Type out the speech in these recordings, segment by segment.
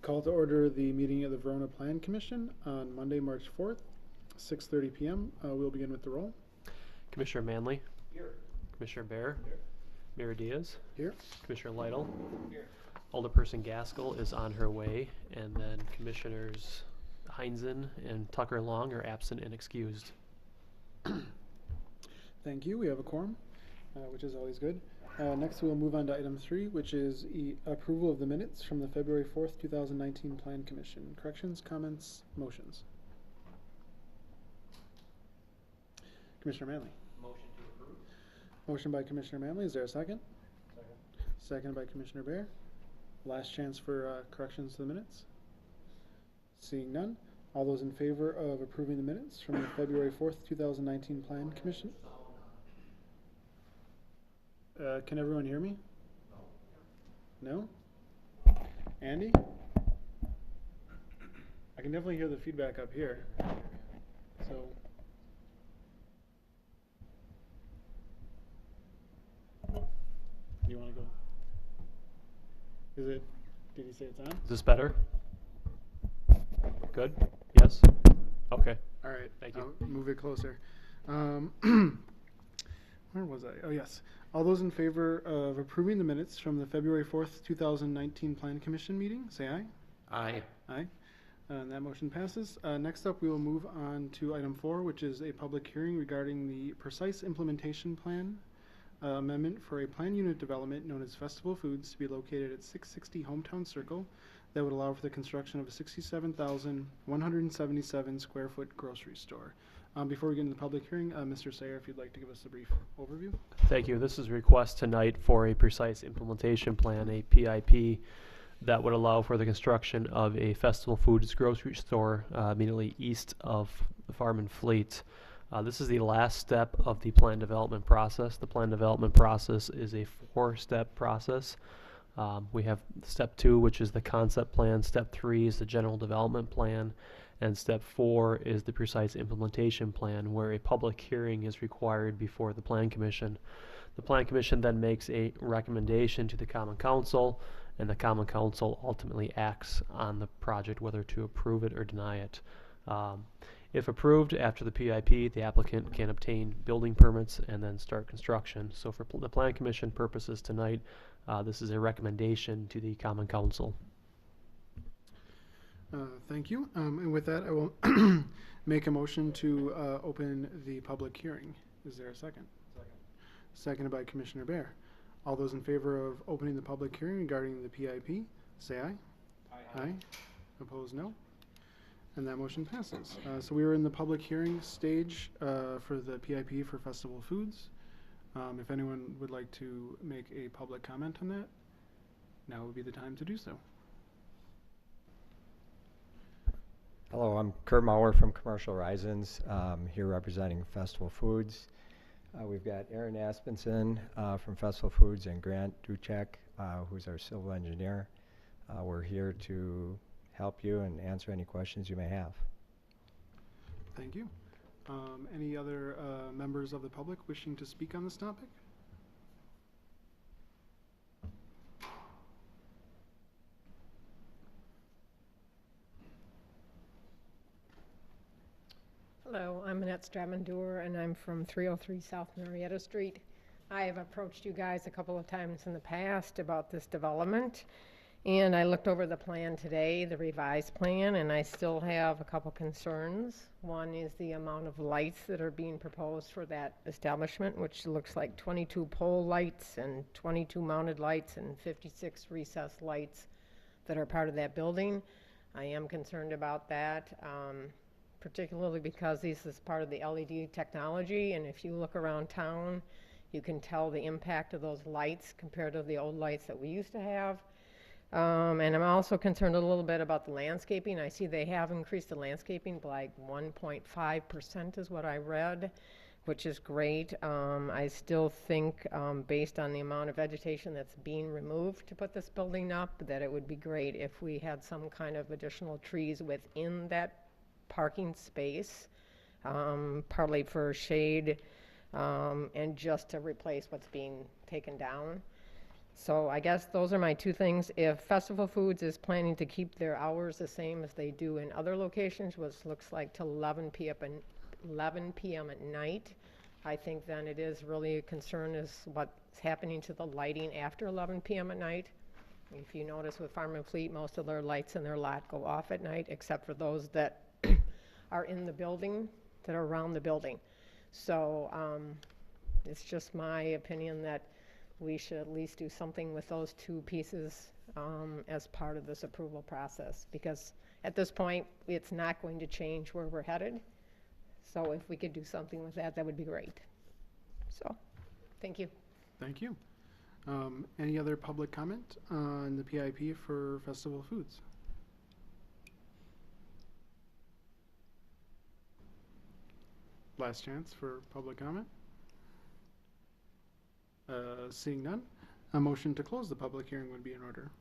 Call to order the meeting of the Verona Plan Commission on Monday, March 4th, 6:30 p.m. We'll begin with the roll. Commissioner Manley. Here. Commissioner Bear. Here. Mayor Diaz. Here. Commissioner Lytle. Here. Alderperson Gaskell is on her way, and then Commissioners Heinzen and Tucker Long are absent and excused. Thank you. We have a quorum, which is always good. Next, we'll move on to item 3, which is approval of the minutes from the February 4th, 2019 Plan Commission. Corrections, comments, motions. Commissioner Manley. Motion to approve. Motion by Commissioner Manley. Is there a second? Second. Second by Commissioner Bear. Last chance for corrections to the minutes. Seeing none. All those in favor of approving the minutes from the February 4th, 2019 Plan Commission? Can everyone hear me? No? Andy? I can definitely hear the feedback up here. So. Do you want to go? Did he say it's on? Is this better? Good? Yes? Okay. All right. Thank you. I'll move it closer. Where was I? Oh, yes. All those in favor of approving the minutes from the February 4th, 2019 Plan Commission meeting, say aye. Aye. Aye. And that motion passes. Next up, we will move on to item 4, which is a public hearing regarding the precise implementation plan amendment for a plan unit development known as Festival Foods to be located at 660 Hometown Circle that would allow for the construction of a 67,177 square foot grocery store. Before we get into the public hearing, Mr. Sayer, if you'd like to give us a brief overview. Thank you. This is a request tonight for a precise implementation plan, a PIP, that would allow for the construction of a Festival Foods grocery store immediately east of the Farm and Fleet. This is the last step of the plan development process. The plan development process is a 4-step process. We have step 2, which is the concept plan. Step 3 is the general development plan. And step 4 is the precise implementation plan, where a public hearing is required before the Plan Commission. The Plan Commission then makes a recommendation to the Common Council, and the Common Council ultimately acts on the project, whether to approve it or deny it. If approved after the PIP, the applicant can obtain building permits and then start construction. So for the Plan Commission purposes tonight, this is a recommendation to the Common Council. Thank you. And with that, I will make a motion to open the public hearing. Is there a second? Second. Seconded by Commissioner Bear. All those in favor of opening the public hearing regarding the PIP, say aye. Aye. Aye. Opposed, no. And that motion passes. So we are in the public hearing stage for the PIP for Festival Foods. If anyone would like to make a public comment on that, now would be the time to do so. Hello, I'm Kurt Mauer from Commercial Horizons, here representing Festival Foods. We've got Aaron Aspenson from Festival Foods and Grant Duchek, who's our civil engineer. We're here to help you and answer any questions you may have. Thank you. Any other members of the public wishing to speak on this topic? Hello, I'm Annette Stramandur, and I'm from 303 South Marietta Street. I have approached you guys a couple of times in the past about this development, and I looked over the plan today, the revised plan, and I still have a couple concerns. One is the amount of lights that are being proposed for that establishment, which looks like 22 pole lights and 22 mounted lights and 56 recessed lights that are part of that building. I am concerned about that. Particularly because this is part of the LED technology, and if you look around town, you can tell the impact of those lights compared to the old lights that we used to have. And I'm also concerned a little bit about the landscaping. I see they have increased the landscaping by like 1.5% is what I read, which is great. I still think, based on the amount of vegetation that's being removed to put this building up, that it would be great if we had some kind of additional trees within that parking space, partly for shade and just to replace what's being taken down. So I guess those are my two things. If Festival Foods is planning to keep their hours the same as they do in other locations, which looks like till 11 p.m. at night, I think then it is really a concern is what's happening to the lighting after 11 p.m. at night. If you notice with Farm and Fleet, most of their lights in their lot go off at night, except for those that are in the building, that are around the building. So it's just my opinion that we should at least do something with those two pieces as part of this approval process, because at this point, it's not going to change where we're headed. So if we could do something with that, that would be great. So, thank you. Thank you. Any other public comment on the PIP for Festival Foods? Last chance for public comment. Seeing none, a motion to close the public hearing would be in order.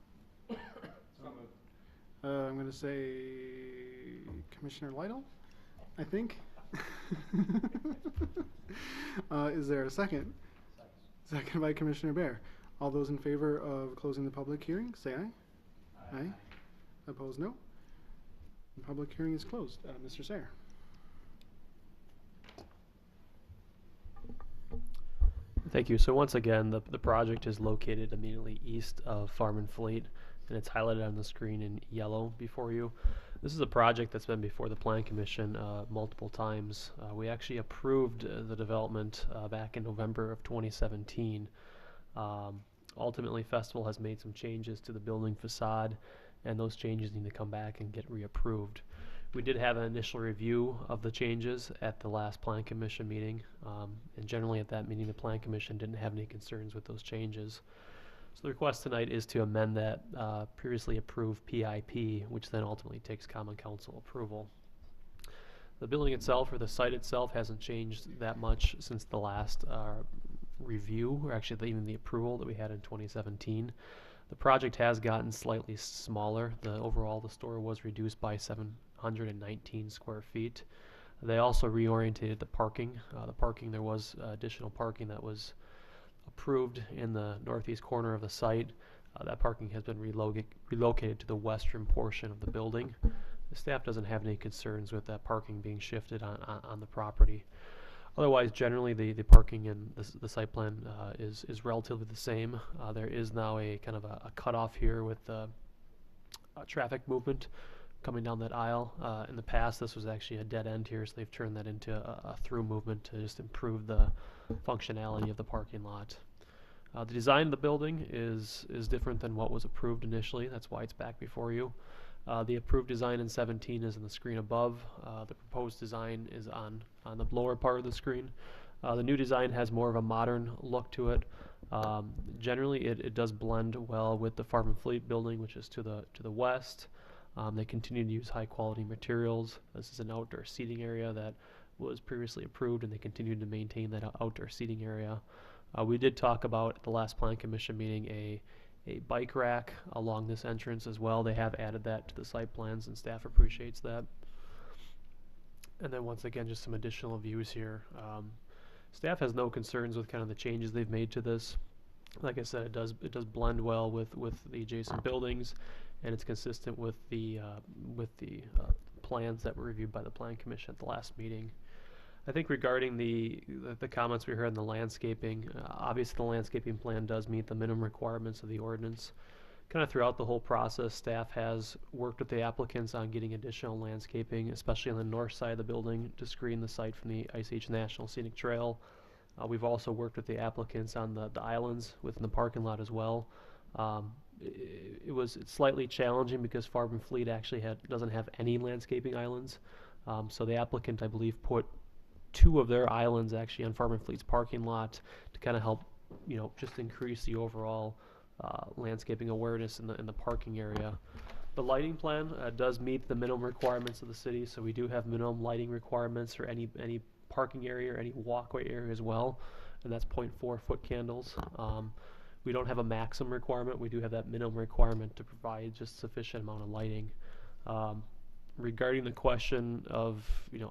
I'm going to say Commissioner Lytle, I think. Is there a second? Second by Commissioner Bear. All those in favor of closing the public hearing, say aye. Aye. Opposed, no. The public hearing is closed. Mr. Sayer. Thank you. So once again, the project is located immediately east of Farm and Fleet, and it's highlighted on the screen in yellow before you. This is a project that's been before the Plan Commission multiple times. We actually approved the development back in November of 2017. Ultimately, Festival has made some changes to the building facade, and those changes need to come back and get reapproved. We did have an initial review of the changes at the last Plan Commission meeting, and generally at that meeting the Plan Commission didn't have any concerns with those changes. So the request tonight is to amend that previously approved PIP, which then ultimately takes Common Council approval. The building itself, or the site itself, hasn't changed that much since the last review, or actually even the approval that we had in 2017. The project has gotten slightly smaller. The store was reduced by 719 square feet. They also reorientated the parking. There was additional parking that was approved in the northeast corner of the site. That parking has been relocated to the western portion of the building. The staff doesn't have any concerns with that parking being shifted on the property. Otherwise, generally, the parking and the site plan is relatively the same. There is now a kind of a cutoff here with traffic movement coming down that aisle. In the past, this was actually a dead end here, so they've turned that into a through movement to just improve the functionality of the parking lot. The design of the building is different than what was approved initially. That's why it's back before you. The approved design in 17 is on the screen above. The proposed design is on the lower part of the screen. The new design has more of a modern look to it. Generally, it does blend well with the Farm and Fleet building, which is to the west. They continue to use high quality materials. This is an outdoor seating area that was previously approved, and they continue to maintain that outdoor seating area. We did talk about at the last Plan Commission meeting a bike rack along this entrance as well. They have added that to the site plans, and staff appreciates that. And then once again, just some additional views here. Staff has no concerns with kind of the changes they've made to this. Like I said, it does blend well with the adjacent buildings, and it's consistent with the plans that were reviewed by the Plan Commission at the last meeting. I think regarding the comments we heard in the landscaping, obviously the landscaping plan does meet the minimum requirements of the ordinance. Kind of throughout the whole process, staff has worked with the applicants on getting additional landscaping, especially on the north side of the building to screen the site from the Ice Age National Scenic Trail. We've also worked with the applicants on the islands within the parking lot as well. It's slightly challenging because Farm and Fleet actually doesn't have any landscaping islands. So the applicant, I believe, put 2 of their islands actually on Farm and Fleet's parking lot to kind of help, just increase the overall landscaping awareness in the parking area. The lighting plan does meet the minimum requirements of the city, so we do have minimum lighting requirements for any parking area or any walkway area as well, and that's 0.4 foot candles. We don't have a maximum requirement. We do have that minimum requirement to provide just sufficient amount of lighting. Regarding the question of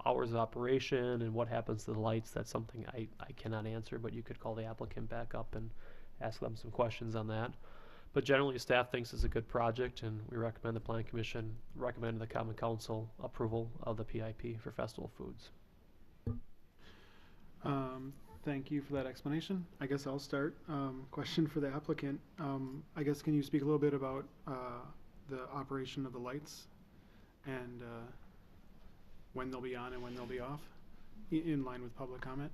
hours of operation and what happens to the lights, that's something I cannot answer, but you could call the applicant back up and ask them some questions on that. But generally, staff thinks it's a good project, and we recommend the Plan Commission recommend the Common Council approval of the PIP for Festival Foods. Thank you for that explanation. I guess I'll start. Question for the applicant. I guess can you speak a little bit about the operation of the lights and when they'll be on and when they'll be off, in line with public comment?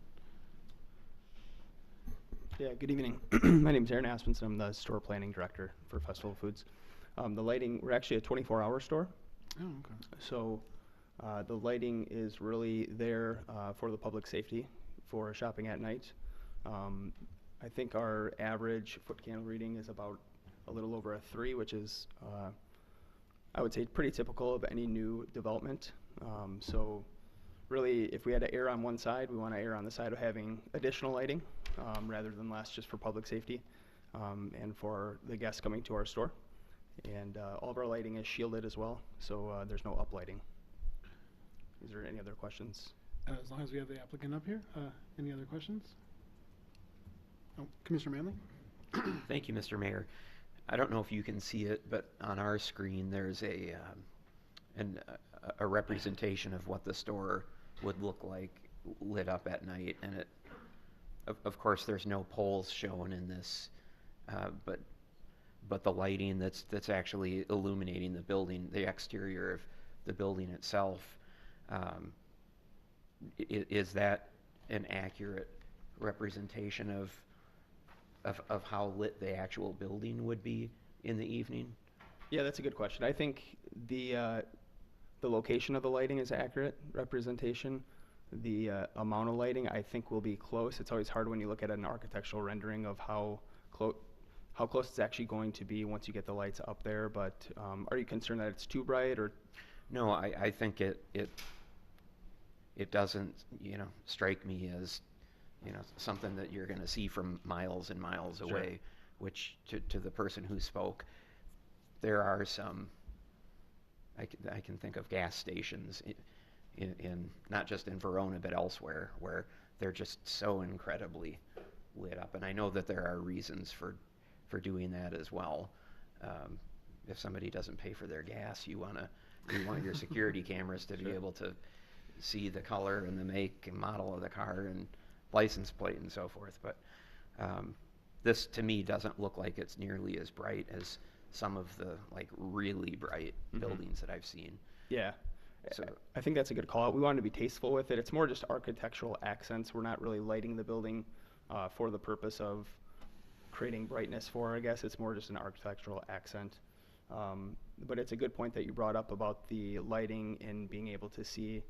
Yeah, good evening. My name is Aaron Aspenson. I'm the store planning director for Festival Foods. The lighting, we're actually a 24-hour store. Oh, okay. So the lighting is really there for the public safety for shopping at night. I think our average foot candle reading is about a little over a 3, which is, I would say, pretty typical of any new development. So really, if we had to err on one side, we want to err on the side of having additional lighting rather than less, just for public safety and for the guests coming to our store. And all of our lighting is shielded as well, so there's no uplighting. Is there any other questions? As long as we have the applicant up here, any other questions? Oh, Commissioner Manley? Thank you, Mr. Mayor. I don't know if you can see it, but on our screen there's a representation of what the store would look like lit up at night, and it, of course, there's no poles shown in this, but the lighting that's actually illuminating the building, the exterior of the building itself. Is that an accurate representation of how lit the actual building would be in the evening? Yeah, that's a good question. I think the location of the lighting is accurate representation. The amount of lighting, I think, will be close. It's always hard when you look at an architectural rendering of how close it's actually going to be once you get the lights up there. But are you concerned that it's too bright, or? No, I think it doesn't, strike me as, something that you're going to see from miles and miles Sure. away, which to the person who spoke, there are some, I can think of gas stations in not just in Verona, but elsewhere, where they're just so incredibly lit up. And I know that there are reasons for doing that as well. If somebody doesn't pay for their gas, you want your security cameras to be able to see the color and the make and model of the car and license plate and so forth. But this, to me, doesn't look like it's nearly as bright as some of the really bright buildings that I've seen. Yeah. So I think that's a good call out. We wanted to be tasteful with it. It's more just architectural accents. We're not really lighting the building for the purpose of creating brightness for, I guess. It's more just an architectural accent. But it's a good point that you brought up about the lighting and being able to see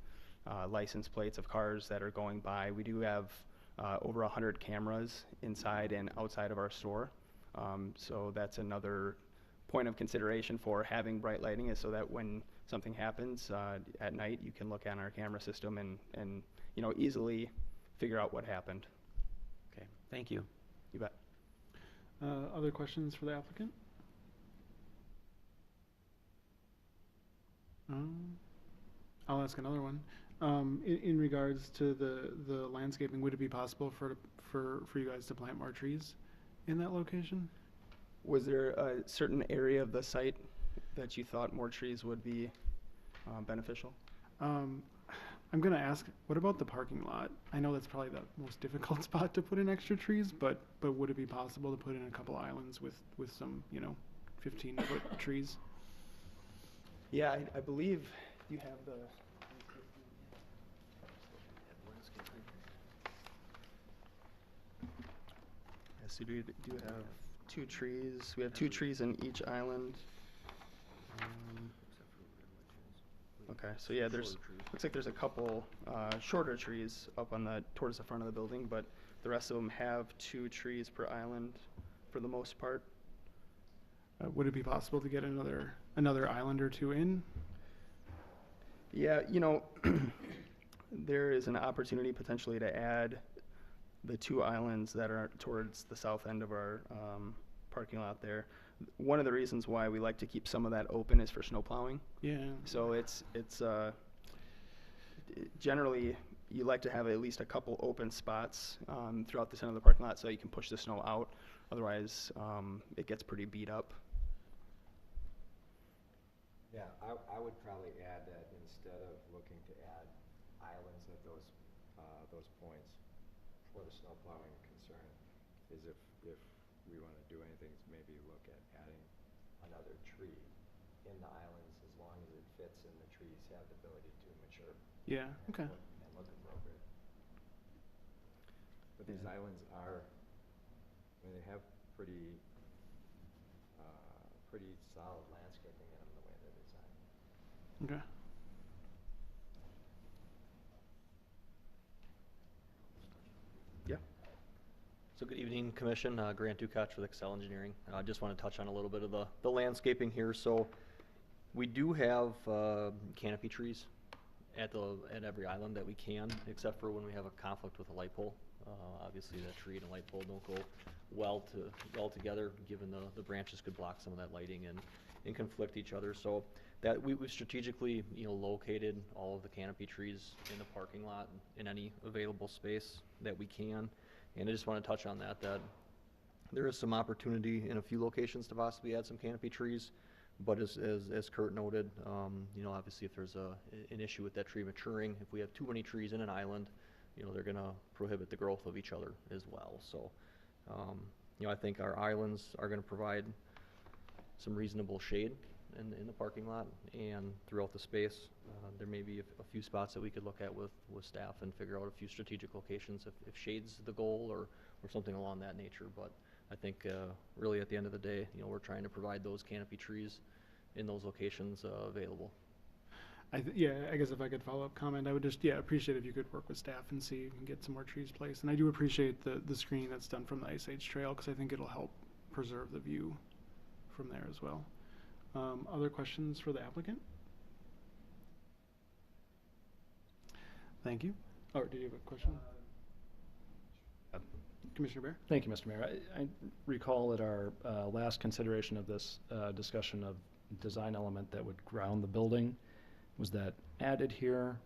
license plates of cars that are going by. We do have over 100 cameras inside and outside of our store. So that's another point of consideration for having bright lighting, is so that when something happens at night, you can look on our camera system and easily figure out what happened. okay, thank you. You bet. Other questions for the applicant? I'll ask another one. In regards to the landscaping, would it be possible for you guys to plant more trees in that location? Was there a certain area of the site that you thought more trees would be beneficial? I'm going to ask, what about the parking lot? I know that's probably the most difficult spot to put in extra trees, but would it be possible to put in a couple islands with some 15-foot trees? Yeah, I believe you have the. Yes, we do have 2 trees. We have 2 trees in each island. Okay, so yeah, looks like there's a couple shorter trees up on towards the front of the building, but the rest of them have 2 trees per island for the most part. Would it be possible to get another island or 2 in? Yeah, there is an opportunity potentially to add the 2 islands that are towards the south end of our parking lot there. One of the reasons why we like to keep some of that open is for snow plowing. Yeah. So it's generally you like to have at least a couple open spots throughout the center of the parking lot so you can push the snow out. Otherwise, it gets pretty beat up. Yeah, I would probably add that instead of looking to add islands at those points for the snow plowing concern, is if we want to do anything, is maybe look at adding another tree in the islands as long as it fits and the trees have the ability to mature. Yeah, okay. And look appropriate. But these islands are, I mean, they have pretty solid landscaping in them the way they're designed. Okay. Yeah. So good evening, Commission. Grant Ducatch with Excel Engineering. I just want to touch on a little bit of the landscaping here. So we do have canopy trees at every island that we can, except for when we have a conflict with a light pole. Obviously, that tree and a light pole don't go well together, given the branches could block some of that lighting and conflict each other. So that we've strategically, located all of the canopy trees in the parking lot in any available space that we can. And I just want to touch on that there is some opportunity in a few locations to possibly add some canopy trees. But as Kurt noted, obviously if there's an issue with that tree maturing, if we have too many trees in an island, they're going to prohibit the growth of each other as well. So, I think our islands are going to provide some reasonable shade in the parking lot and throughout the space. There may be a few spots that we could look at with staff and figure out a few strategic locations if shade's the goal or something along that nature. But I think really at the end of the day, we're trying to provide those canopy trees in those locations available. I guess if I could follow up comment, I would just, appreciate if you could work with staff and see if you can get some more trees placed. And I do appreciate the screening that's done from the Ice Age Trail, because I think it'll help preserve the view from there as well. Other questions for the applicant? Thank you. Oh, did you have a question? Commissioner Bear? Thank you, Mr. Mayor. I recall at our last consideration of this discussion of design element that would ground the building. Was that added here?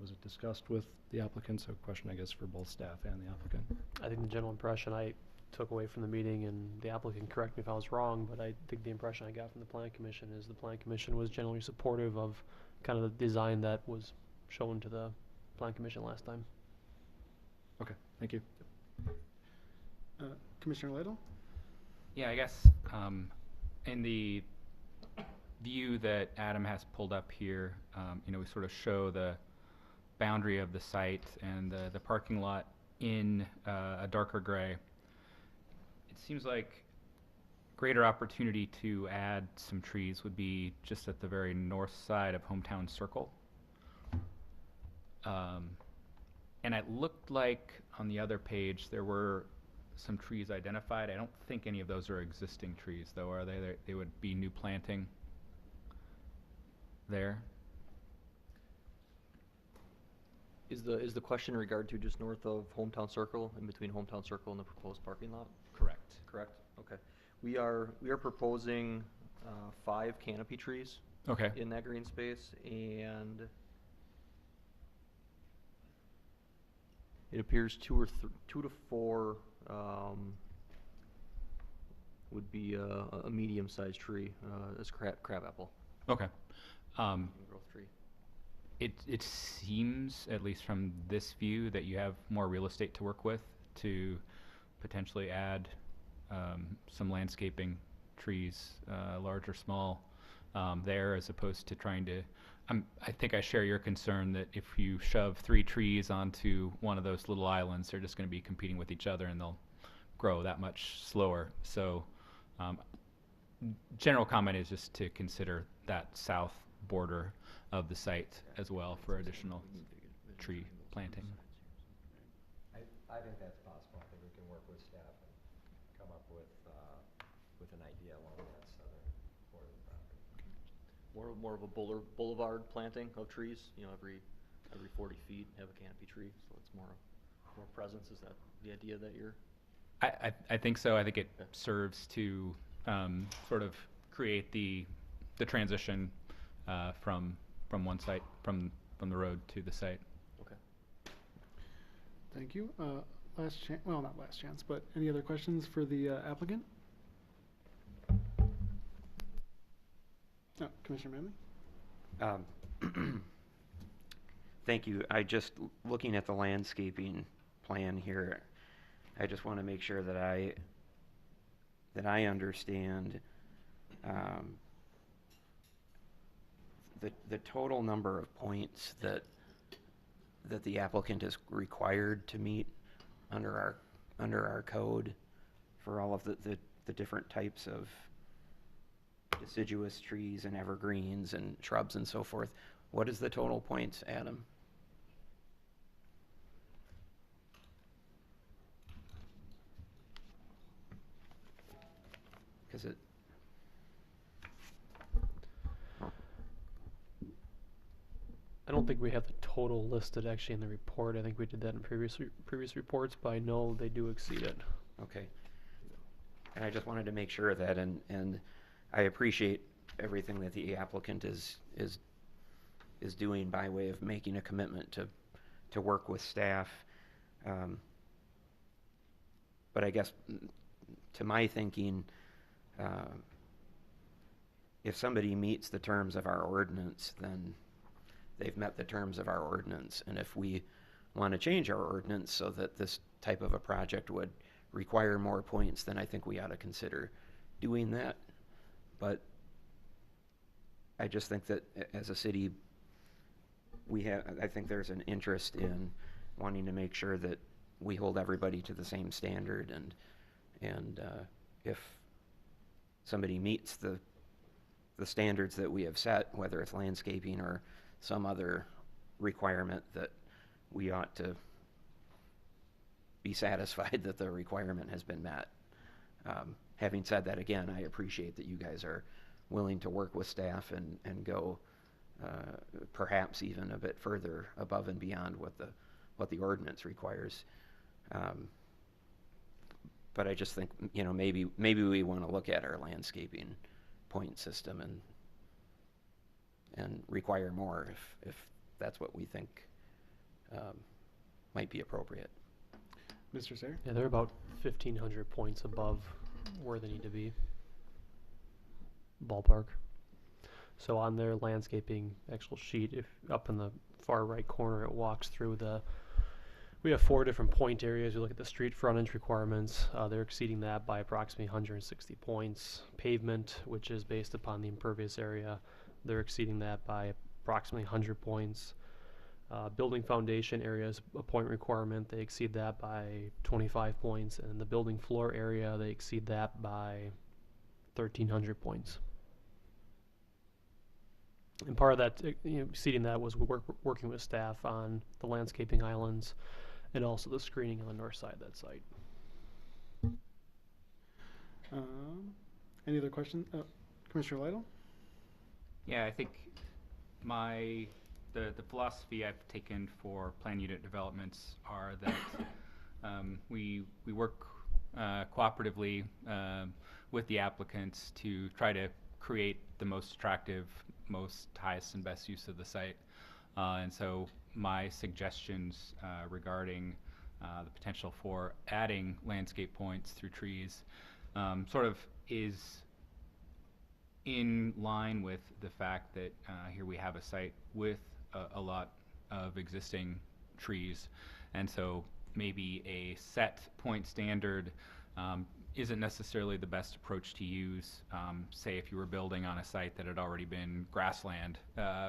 Was it discussed with the applicant? So a question, I guess, for both staff and the applicant. I think the general impression I took away from the meeting, and the applicant correct me if I was wrong, but I think the impression I got from the Plan Commission is the Plan Commission was generally supportive of kind of the design that was shown to the Plan Commission last time. Okay, thank you. Commissioner Lytle? Yeah, I guess in the view that Adam has pulled up here, we sort of show the boundary of the site and the parking lot in a darker gray. It seems like greater opportunity to add some trees would be just at the very north side of Hometown Circle. And it looked like on the other page there were some trees identified. I don't think any of those are existing trees, though, are they? They would be new planting there. Is the question in regard to just north of Hometown Circle, in between Hometown Circle and the proposed parking lot? Correct. Correct. Okay. We are proposing 5 canopy trees. Okay. In that green space, and it appears 2 to 4 would be a medium-sized tree, as crabapple. Okay. Growth tree. It seems, at least from this view, that you have more real estate to work with to potentially add some landscaping trees, large or small, there, as opposed to trying to. I think I share your concern that if you shove 3 trees onto one of those little islands, they're just going to be competing with each other and they'll grow that much slower. So general comment is just to consider that south border of the site as well for additional tree planting. I think that's possible. I think we can work with staff and come up with an idea along that southern border of the property. More of a boulevard planting of trees. Every 40 feet have a canopy tree, so it's more presence. Is that the idea that you're? I think so. I think it serves to sort of create the transition from one site, from the road to the site. Okay. Thank you. last chance, well, not last chance, but any other questions for the applicant? Oh, Commissioner Manley? Thank you. Looking at the landscaping plan here, I just want to make sure that I understand the total number of points that the applicant is required to meet under our code for all of the different types of deciduous trees and evergreens and shrubs and so forth. What is the total points, Adam? Because it, I don't think we have the total listed actually in the report. I think we did that in previous reports, but I know they do exceed it. okay. And I just wanted to make sure of that, and I appreciate everything that the applicant is doing by way of making a commitment to work with staff. But I guess to my thinking, if somebody meets the terms of our ordinance, then they've met the terms of our ordinance. And if we want to change our ordinance so that this type of a project would require more points, then I think we ought to consider doing that. But I just think that as a city, I think there's an interest in wanting to make sure that we hold everybody to the same standard, and if somebody meets the standards that we have set, whether it's landscaping or some other requirement, that we ought to be satisfied that the requirement has been met. Having said that, again, I appreciate that you guys are willing to work with staff and go perhaps even a bit further above and beyond what the ordinance requires. But I just think, maybe we want to look at our landscaping point system and require more if that's what we think might be appropriate. Mr. Sayre? Yeah, they're about 1,500 points above where they need to be. Ballpark. So on their landscaping actual sheet, if up in the far right corner, it walks through we have 4 different point areas. You look at the street frontage requirements, they're exceeding that by approximately 160 points. Pavement, which is based upon the impervious area, they're exceeding that by approximately 100 points. Building foundation areas, a point requirement, they exceed that by 25 points. And in the building floor area, they exceed that by 1,300 points. And part of that, exceeding that was working with staff on the landscaping islands and also the screening on the north side of that site. Any other questions? Commissioner Lytle? Yeah, I think the philosophy I've taken for plan unit developments are that we work cooperatively with the applicants to try to create the most attractive, most highest and best use of the site. And so my suggestions regarding the potential for adding landscape points through trees sort of is in line with the fact that here we have a site with a lot of existing trees, and so maybe a set point standard isn't necessarily the best approach to use, say if you were building on a site that had already been grassland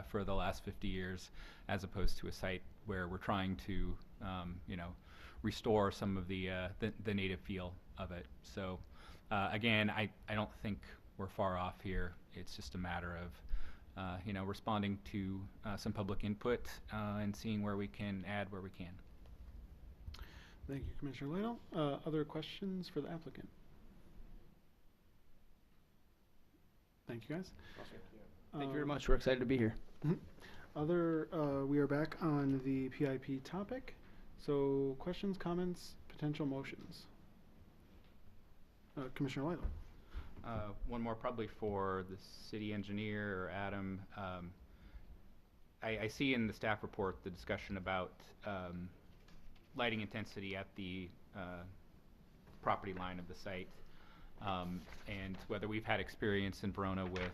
for the last 50 years, as opposed to a site where we're trying to restore some of the native feel of it. So again, I don't think we're far off here. It's just a matter of responding to some public input and seeing where we can add where we can. Thank you, Commissioner Lytle. Other questions for the applicant? Thank you, guys. Thank you very much. We're excited to be here. We are back on the PIP topic. So questions, comments, potential motions? Commissioner Lytle. One more probably for the city engineer or Adam. I see in the staff report the discussion about lighting intensity at the property line of the site, and whether we've had experience in Verona with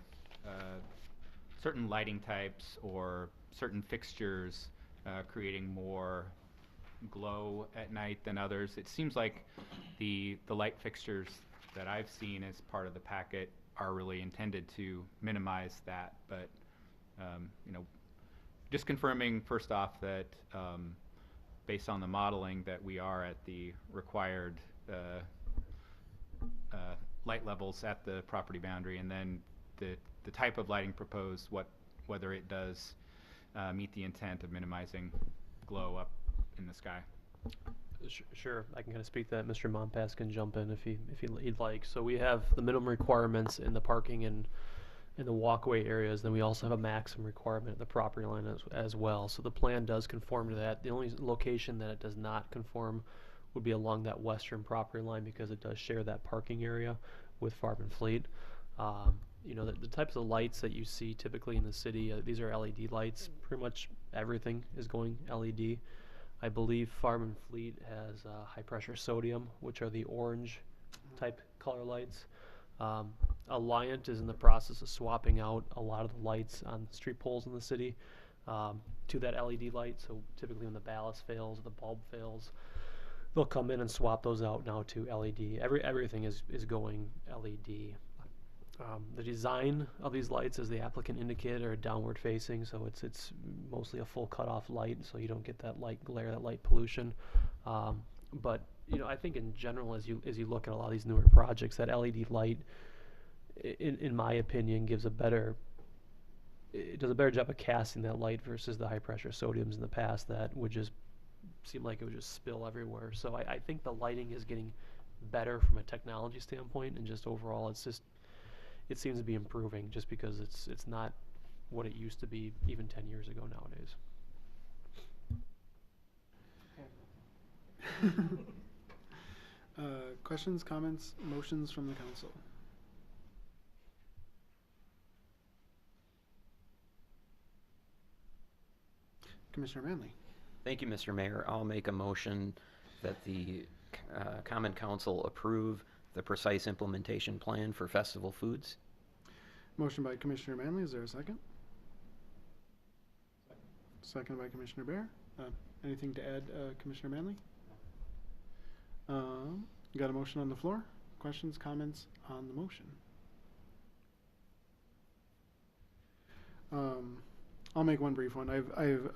certain lighting types or certain fixtures creating more glow at night than others. It seems like the light fixtures that I've seen as part of the packet are really intended to minimize that, but you know, just confirming first off that based on the modeling that we are at the required light levels at the property boundary, and then the type of lighting proposed, whether it does meet the intent of minimizing glow up in the sky. Sure, I can kind of speak to that. Mr. Monpass can jump in if he'd like. So we have the minimum requirements in the parking and in the walkway areas. Then we also have a maximum requirement at the property line as well. So the plan does conform to that. The only location that it does not conform would be along that western property line, because it does share that parking area with Farm and Fleet. You know, the types of lights that you see typically in the city, these are LED lights. Pretty much everything is going LED. I believe Farm and Fleet has high pressure sodium, which are the orange type color lights. Alliant is in the process of swapping out a lot of the lights on the street poles in the city to that LED light. So typically when the ballast fails or the bulb fails, they'll come in and swap those out now to LED. Everything is going LED. The design of these lights, as the applicant indicated, are downward facing, so it's mostly a full cutoff light, so you don't get that light glare, that light pollution. But you know, I think in general, as you look at a lot of these newer projects, that LED light, in my opinion, does a better job of casting that light versus the high pressure sodiums in the past that would just seem like it would just spill everywhere. So I think the lighting is getting better from a technology standpoint, and just overall, it seems to be improving, just because it's not what it used to be even 10 years ago nowadays. Questions, comments, motions from the council? Commissioner Manley. Thank you, Mr. Mayor. I'll make a motion that the Common Council approve the precise implementation plan for Festival Foods. Motion by Commissioner Manley. Is there a second? Second by Commissioner Bear. Anything to add, Commissioner Manley? You got a motion on the floor? Questions, comments on the motion? I'll make one brief one. I've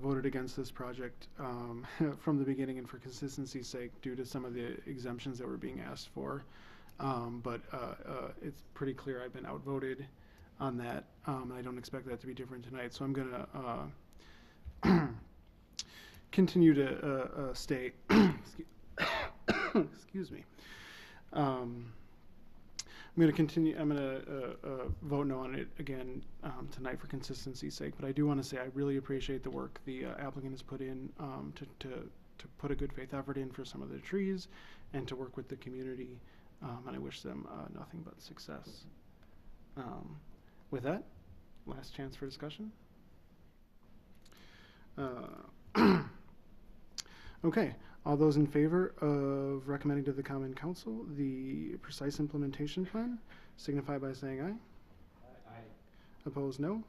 voted against this project from the beginning, and for consistency's sake, due to some of the exemptions that were being asked for. But it's pretty clear I've been outvoted on that. I don't expect that to be different tonight. So I'm gonna continue to stay. Excuse me. I'm going to continue. I'm going to vote no on it again tonight for consistency's sake. But I do want to say I really appreciate the work the applicant has put in to put a good faith effort in for some of the trees and to work with the community. And I wish them nothing but success. With that, last chance for discussion. Okay. All those in favor of recommending to the Common Council the precise implementation plan signify by saying aye. Aye. Opposed, no.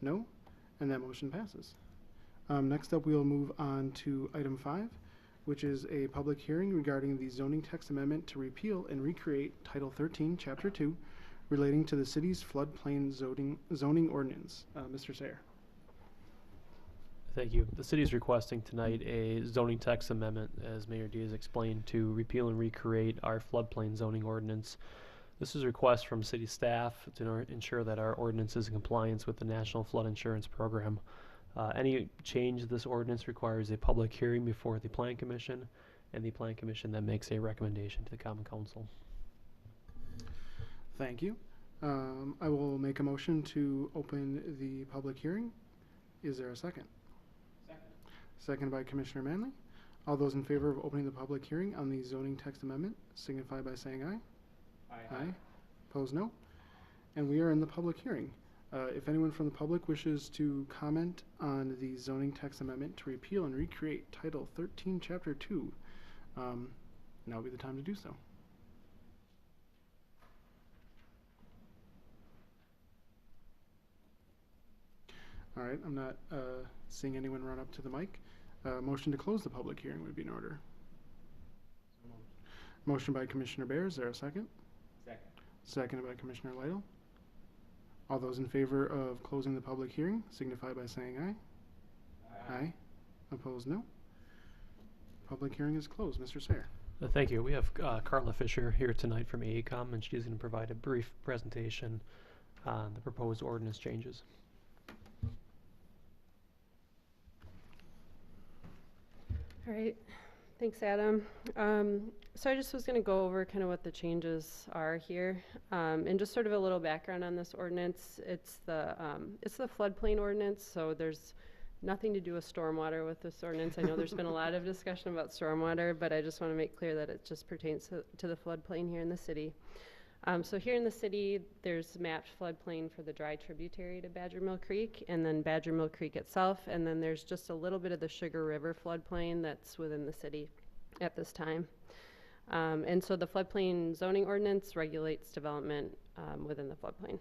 No. And that motion passes. Next up, we will move on to item 5, which is a public hearing regarding the zoning text amendment to repeal and recreate Title 13, Chapter 2, relating to the city's floodplain zoning ordinance. Mr. Sayer. Thank you. The city is requesting tonight a zoning text amendment, as Mayor Diaz explained, to repeal and recreate our floodplain zoning ordinance. This is a request from city staff to ensure that our ordinance is in compliance with the National Flood Insurance Program. Any change to this ordinance requires a public hearing before the Plan Commission, and the Plan Commission then makes a recommendation to the Common Council. Thank you. I will make a motion to open the public hearing. Is there a second? Second by Commissioner Manley. All those in favor of opening the public hearing on the zoning text amendment signify by saying aye. Aye. Aye. Opposed, no. And we are in the public hearing. If anyone from the public wishes to comment on the zoning text amendment to repeal and recreate Title 13, Chapter 2, now would be the time to do so. All right, I'm not seeing anyone run up to the mic. Motion to close the public hearing would be in order. Motion by Commissioner Bear, is there a second? Second. Seconded by Commissioner Lytle. All those in favor of closing the public hearing signify by saying aye. Aye. Opposed, no. Public hearing is closed. Mr. Sayer. Thank you. We have Carla Fisher here tonight from AECOM, and she's going to provide a brief presentation on the proposed ordinance changes. All right, thanks, Adam. So I just was going to go over kind of what the changes are here, and just sort of a little background on this ordinance. It's the floodplain ordinance, so there's nothing to do with stormwater with this ordinance. I know there's been a lot of discussion about stormwater, but I just want to make clear that it just pertains to the floodplain here in the city. So here in the city, there's mapped floodplain for the dry tributary to Badger Mill Creek, and then Badger Mill Creek itself, and then there's just a little bit of the Sugar River floodplain that's within the city at this time. And so the floodplain zoning ordinance regulates development within the floodplain.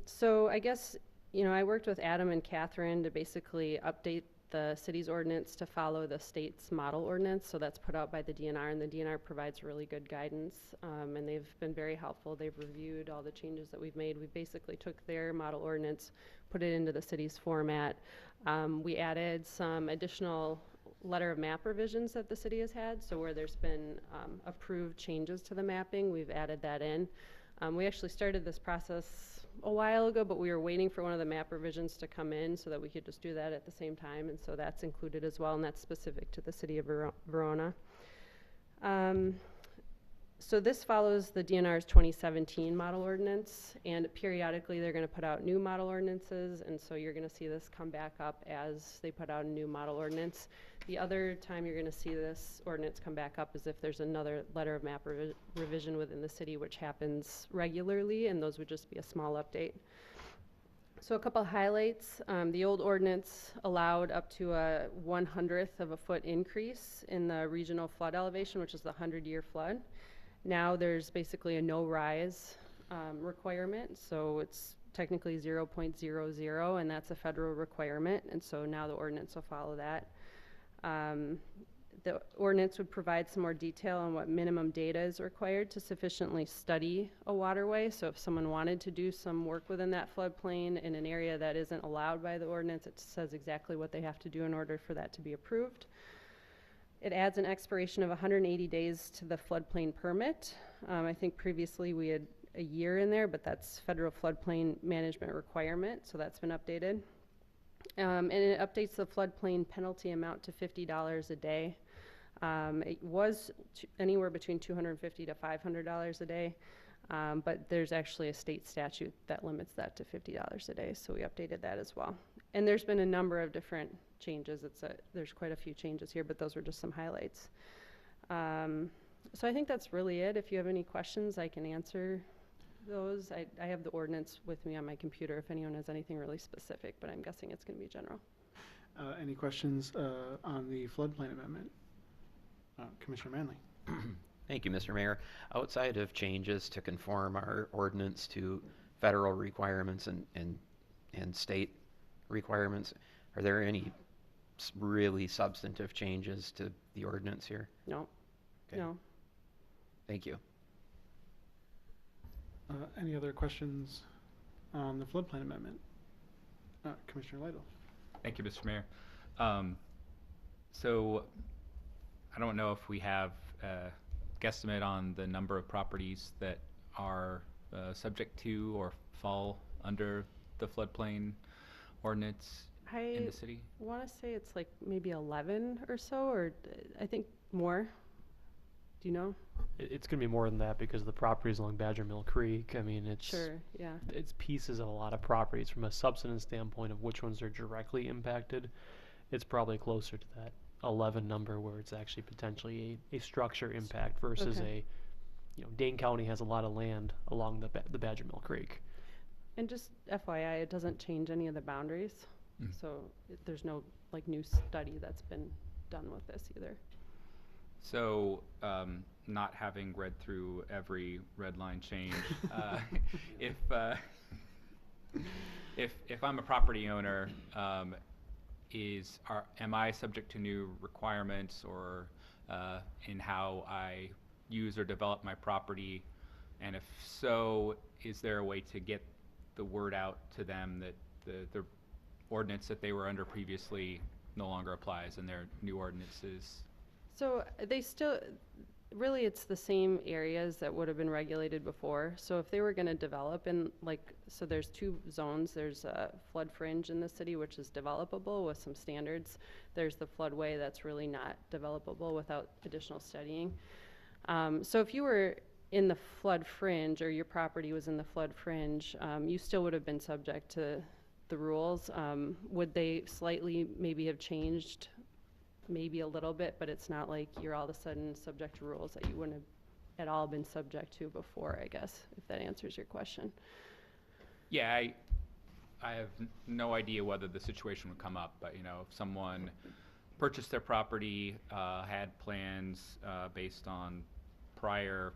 So I guess, you know, I worked with Adam and Catherine to basically update the city's ordinance to follow the state's model ordinance. So that's put out by the DNR, and the DNR provides really good guidance, and they've been very helpful. They've reviewed all the changes that we've made. We basically took their model ordinance, put it into the city's format. We added some additional letter of map revisions that the city has had. So where there's been approved changes to the mapping, we've added that in. We actually started this process a while ago, but we were waiting for one of the map revisions to come in so that we could just do that at the same time, and so that's included as well, and that's specific to the city of Verona. So this follows the DNR's 2017 model ordinance, and periodically they're going to put out new model ordinances, and so you're going to see this come back up as they put out a new model ordinance. The other time you're going to see this ordinance come back up is if there's another letter of map revision within the city, which happens regularly, and those would just be a small update. So a couple highlights. The old ordinance allowed up to a 1/100th of a foot increase in the regional flood elevation, which is the 100-year flood. Now there's basically a no rise requirement, so it's technically 0.00, and that's a federal requirement, and so now the ordinance will follow that. The ordinance would provide some more detail on what minimum data is required to sufficiently study a waterway. So if someone wanted to do some work within that floodplain in an area that isn't allowed by the ordinance, it says exactly what they have to do in order for that to be approved. It adds an expiration of 180 days to the floodplain permit. I think previously we had a year in there, but that's federal floodplain management requirement, so that's been updated. And it updates the floodplain penalty amount to $50 a day. It was anywhere between $250 to $500 a day, but there's actually a state statute that limits that to $50 a day, so we updated that as well. And there's been a number of different changes. There's quite a few changes here, but those were just some highlights. So I think that's really it. If you have any questions, I can answer those. I have the ordinance with me on my computer if anyone has anything really specific, but I'm guessing it's going to be general. Any questions on the floodplain amendment? Commissioner Manley. Thank you, Mr. Mayor. Outside of changes to conform our ordinance to federal requirements and state requirements, are there any really substantive changes to the ordinance here? No. Okay. No. Thank you. Any other questions on the floodplain amendment? Commissioner Lytle. Thank you, Mr. Mayor. So I don't know if we have a guesstimate on the number of properties that are subject to or fall under the floodplain ordinance in the city. I want to say it's like maybe 11 or so, or I think more. Do you know? It's going to be more than that because the properties along Badger Mill Creek, I mean, it's Sure, yeah. it's pieces of a lot of properties. From a substance standpoint of which ones are directly impacted, it's probably closer to that 11 number where it's actually potentially a structure impact versus Okay. Dane County has a lot of land along the Badger Mill Creek. And just FYI, it doesn't change any of the boundaries. Mm. So there's no like new study that's been done with this either. So, not having read through every red line change, if I'm a property owner, am I subject to new requirements or in how I use or develop my property? And if so, is there a way to get the word out to them that the ordinance that they were under previously no longer applies and their new ordinances? So they still, really it's the same areas that would have been regulated before. So if they were gonna develop in so there's two zones. There's a flood fringe in the city, which is developable with some standards. There's the floodway that's really not developable without additional studying. So if you were in the flood fringe or your property was in the flood fringe, you still would have been subject to the rules. Would they slightly maybe have changed? Maybe a little bit, but it's not like you're all of a sudden subject to rules that you wouldn't have at all been subject to before, I guess, if that answers your question. Yeah, I have no idea whether the situation would come up, but if someone purchased their property, had plans based on prior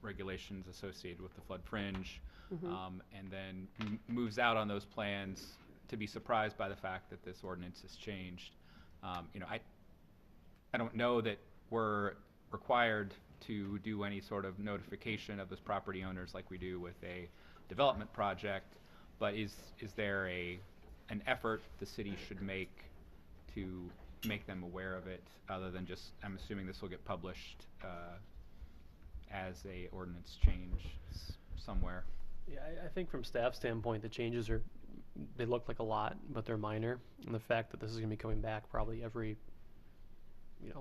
regulations associated with the flood fringe, and then moves out on those plans to be surprised by the fact that this ordinance has changed. I don't know that we're required to do any sort of notification of those property owners like we do with a development project, but is there an effort the city should make to make them aware of it, other than just, I'm assuming this will get published as a ordinance change somewhere? Yeah, I think from staff standpoint, the changes they look like a lot, but they're minor. And the fact that this is going to be coming back probably every,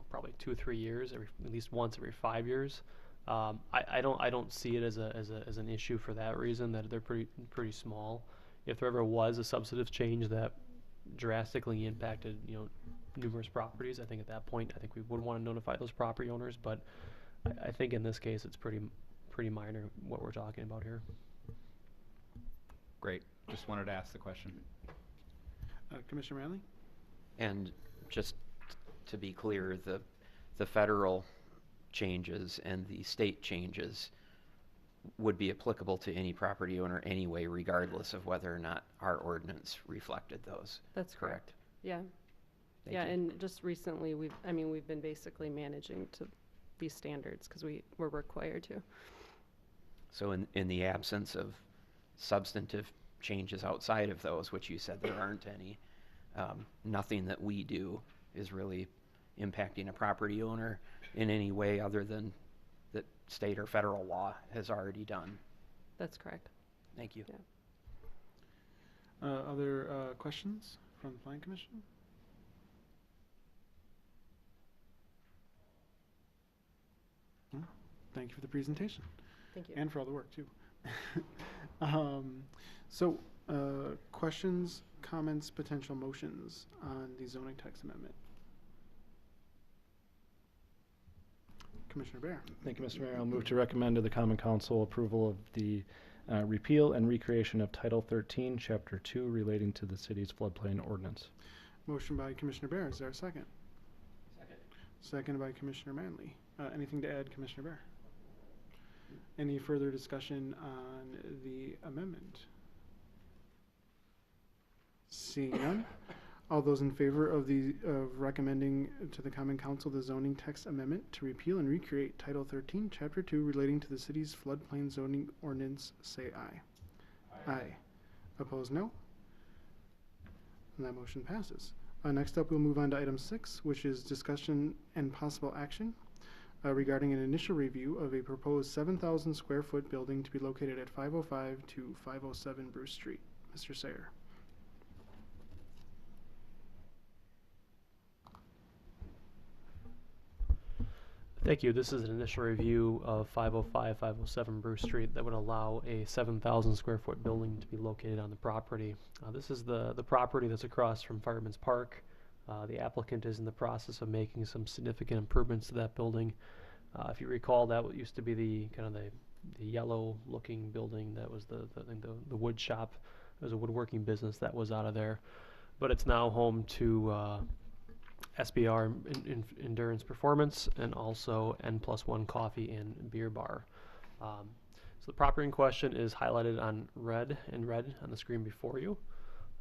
probably 2 or 3 years, at least once every 5 years. I don't see it as an issue for that reason, that they're pretty small. If there ever was a substantive change that drastically impacted, numerous properties, I think at that point, I think we would want to notify those property owners. But I think in this case, it's pretty minor what we're talking about here. Great. Just wanted to ask the question. Commissioner Manley? And just to be clear, the federal changes and the state changes would be applicable to any property owner anyway, regardless of whether or not our ordinance reflected those. That's correct. Yeah. Thank Yeah, you. and just recently we've been basically managing to these standards because we're required to. So in the absence of substantive changes outside of those, which you said there aren't any, nothing that we do is really impacting a property owner in any way other than that state or federal law has already done. That's correct. Thank you. Yeah. Other questions from the Planning Commission? No? Thank you for the presentation. Thank you. And for all the work, too. Questions, comments, potential motions on the zoning text amendment? Commissioner Bear. Thank you, Mr. Mayor. I'll move to recommend to the Common Council approval of the repeal and recreation of Title 13, Chapter 2, relating to the city's floodplain ordinance. Motion by Commissioner Bear. Is there a second? Second. Seconded by Commissioner Manley. Anything to add, Commissioner Bear? Any further discussion on the amendment? Seeing none. All those in favor of recommending to the Common Council the zoning text amendment to repeal and recreate Title 13, Chapter 2 relating to the city's floodplain zoning ordinance, say aye. Aye. Opposed, no. And that motion passes. Next up, we'll move on to item 6, which is discussion and possible action regarding an initial review of a proposed 7,000 square foot building to be located at 505 to 507 Bruce Street. Mr. Sayer. Thank you. This is an initial review of 505, 507 Bruce Street that would allow a 7,000 square foot building to be located on the property. This is the property that's across from Fireman's Park. The applicant is in the process of making some significant improvements to that building. If you recall, that used to be the kind of the yellow-looking building that was the wood shop. It was a woodworking business that was out of there, but it's now home to SBR Endurance Performance and also N+1 Coffee and Beer Bar. So the property in question is highlighted on red on the screen before you.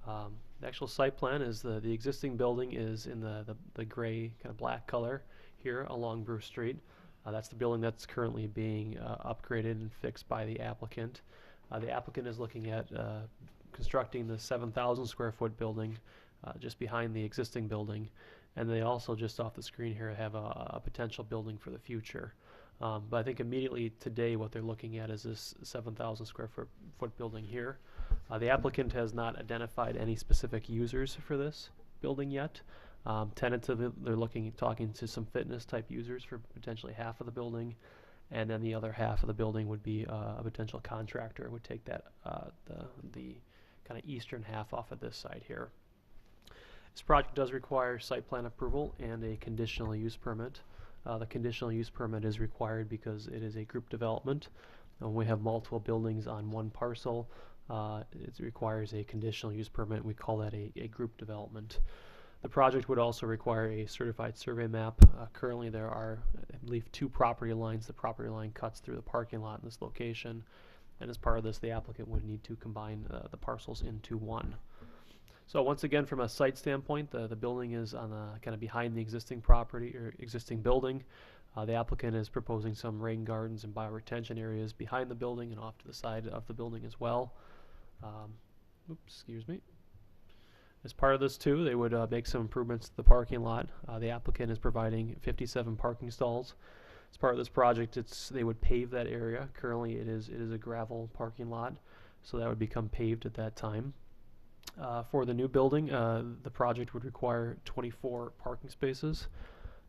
The actual site plan is the existing building is in the gray kind of black color here along Bruce Street. That's the building that's currently being upgraded and fixed by the applicant. The applicant is looking at constructing the 7,000 square foot building just behind the existing building. And they also, just off the screen here, have a potential building for the future. But I think immediately today what they're looking at is this 7,000 square foot building here. The applicant has not identified any specific users for this building yet. Tentatively, they're talking to some fitness type users for potentially half of the building, and then the other half of the building would be a potential contractor would take that the kind of eastern half off of this side here. This project does require site plan approval and a conditional use permit. The conditional use permit is required because it is a group development. When we have multiple buildings on one parcel, it requires a conditional use permit. We call that a group development. The project would also require a certified survey map. Currently there are, I believe, 2 property lines. The property line cuts through the parking lot in this location. And as part of this, the applicant would need to combine the parcels into one. So once again, from a site standpoint, the building is on kind of behind the existing property or existing building. The applicant is proposing some rain gardens and bioretention areas behind the building and off to the side of the building as well. Excuse me. As part of this too, they would make some improvements to the parking lot. The applicant is providing 57 parking stalls. As part of this project, they would pave that area. Currently it is a gravel parking lot, so that would become paved at that time. For the new building, the project would require 24 parking spaces.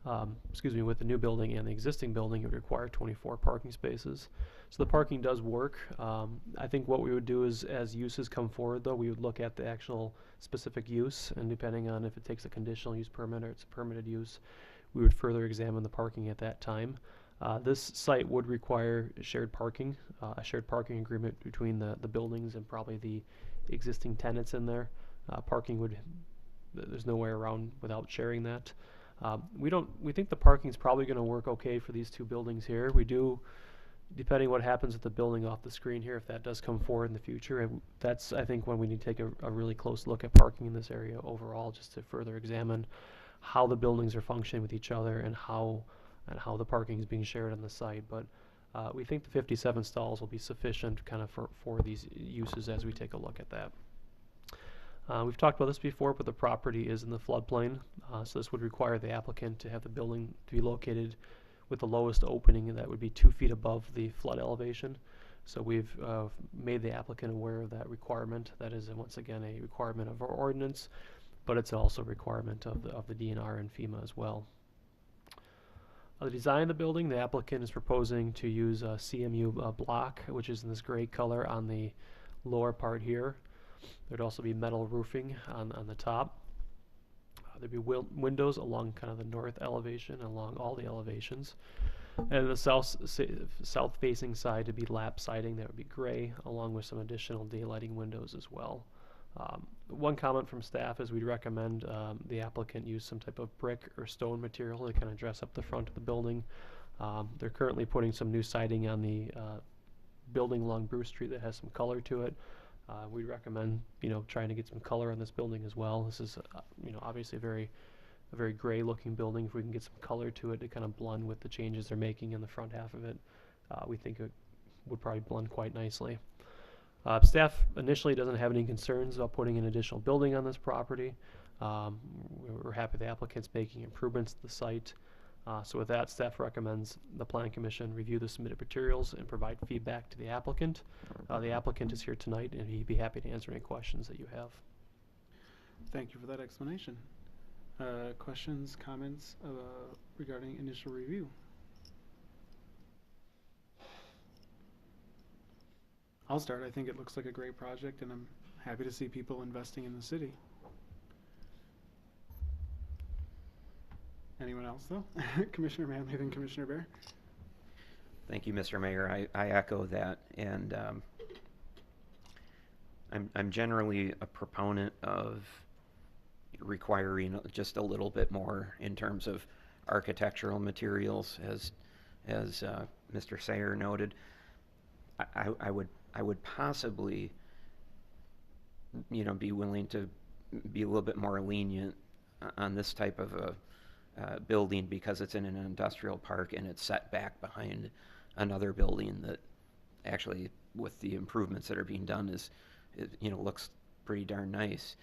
With the new building and the existing building, it would require 24 parking spaces. So the parking does work. I think what we would do is, as uses come forward, though, we would look at the actual specific use, and depending on if it takes a conditional use permit or it's a permitted use, we would further examine the parking at that time. This site would require shared parking, a shared parking agreement between the buildings and probably the existing tenants in there. There's no way around without sharing that. We think the parking is probably going to work okay for these 2 buildings here. We do, depending what happens with the building off the screen here, if that does come forward in the future, that's, I think, when we need to take a really close look at parking in this area overall, just to further examine how the buildings are functioning with each other and how the parking is being shared on the site. But we think the 57 stalls will be sufficient kind of for these uses as we take a look at that. We've talked about this before, but the property is in the floodplain, so this would require the applicant to have the building to be located with the lowest opening, and that would be 2 feet above the flood elevation. So we've made the applicant aware of that requirement. That is, once again, a requirement of our ordinance, but it's also a requirement of the DNR and FEMA as well. The design of the building, the applicant is proposing to use a CMU block, which is in this gray color on the lower part here. There'd also be metal roofing on the top. There'd be windows along kind of the north elevation, along all the elevations. And the south-facing side to be lap siding that would be gray, along with some additional daylighting windows as well. One comment from staff is we'd recommend the applicant use some type of brick or stone material to kind of dress up the front of the building. They're currently putting some new siding on the building along Bruce Street that has some color to it. We'd recommend, trying to get some color on this building as well. This is, obviously a very gray-looking building. If we can get some color to it to kind of blend with the changes they're making in the front half of it, we think it would probably blend quite nicely. Staff initially doesn't have any concerns about putting an additional building on this property. We're happy the applicant's making improvements to the site. So with that, staff recommends the Planning Commission review the submitted materials and provide feedback to the applicant. The applicant is here tonight, and he'd be happy to answer any questions that you have. Thank you for that explanation. Questions, comments regarding initial review? I'll start. I think it looks like a great project, and I'm happy to see people investing in the city. Anyone else, though? Commissioner Manley, then Commissioner Bear. Thank you, Mr. Mayor. I echo that, and I'm generally a proponent of requiring just a little bit more in terms of architectural materials, as Mr. Sayer noted. I would possibly, be willing to be a little bit more lenient on this type of a building because it's in an industrial park and it's set back behind another building that actually, with the improvements that are being done, looks pretty darn nice.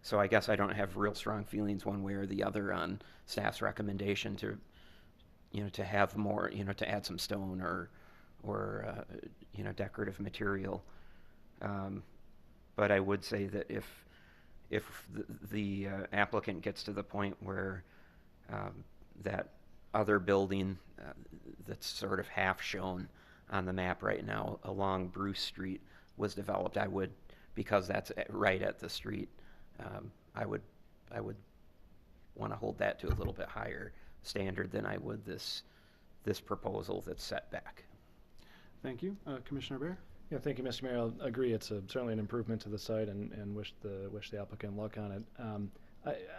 So I guess I don't have real strong feelings one way or the other on staff's recommendation to have more, to add some stone or decorative material. But I would say that if the applicant gets to the point where that other building that's sort of half shown on the map right now along Bruce Street was developed, I would, because that's right at the street, I would want to hold that to a little bit higher standard than I would this proposal that's set back. Thank you. Commissioner Bear? Yeah, thank you, Mr. Mayor. I'll agree. It's certainly an improvement to the site, and wish the applicant luck on it.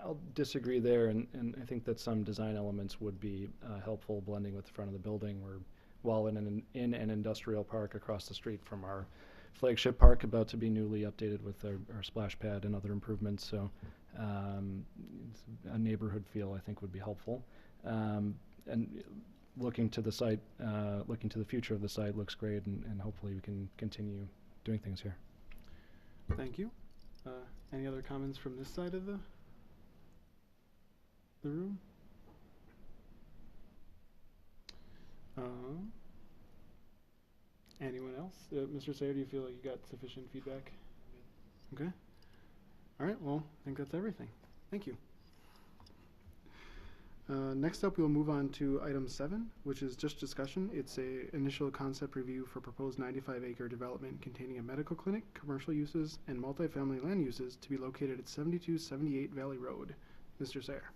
I'll disagree there, and I think that some design elements would be helpful blending with the front of the building. We're while in an industrial park across the street from our flagship park, about to be newly updated with our splash pad and other improvements. So a neighborhood feel, I think, would be helpful. And looking to the site, looking to the future of the site looks great, and hopefully we can continue doing things here. Thank you. Any other comments from this side of the room? Anyone else? Mr. Sayer, do you feel like you got sufficient feedback? Okay. All right, well, I think that's everything. Thank you. Next up, we'll move on to item 7, which is just discussion. It's a initial concept review for proposed 95-acre development containing a medical clinic, commercial uses, and multifamily land uses to be located at 7278 Valley Road. Mr. Sayer.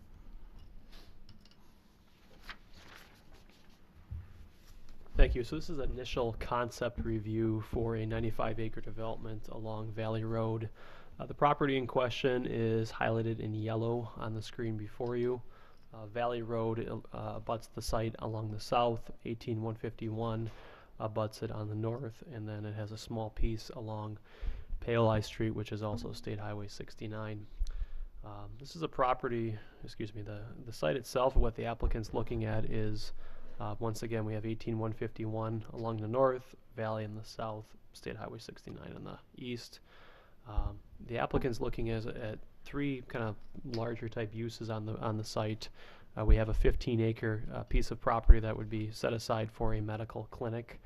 Thank you. So this is an initial concept review for a 95-acre development along Valley Road. The property in question is highlighted in yellow on the screen before you. Valley Road abuts the site along the south, 18151 abuts it on the north, and then it has a small piece along Pale Eye Street, which is also State Highway 69. This is a property, the site itself, what the applicant's looking at is, once again, we have 18151 along the north, Valley in the south, State Highway 69 in the east. The applicant's looking at 3 kind of larger type uses on the site. We have a 15-acre piece of property that would be set aside for a medical clinic.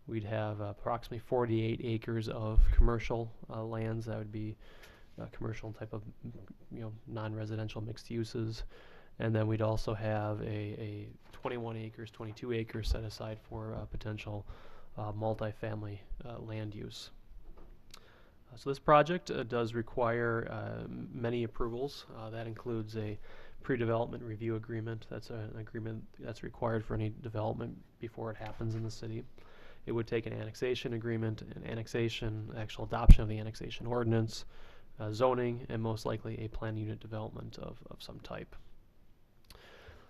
We'd have approximately 48 acres of commercial lands that would be commercial type of non-residential mixed uses. And then we'd also have a 21 acres, 22 acres set aside for potential multifamily land use. So this project does require many approvals. That includes a pre-development review agreement. That's an agreement that's required for any development before it happens in the city. It would take an annexation agreement, actual adoption of the annexation ordinance, zoning, and most likely a plan unit development of some type.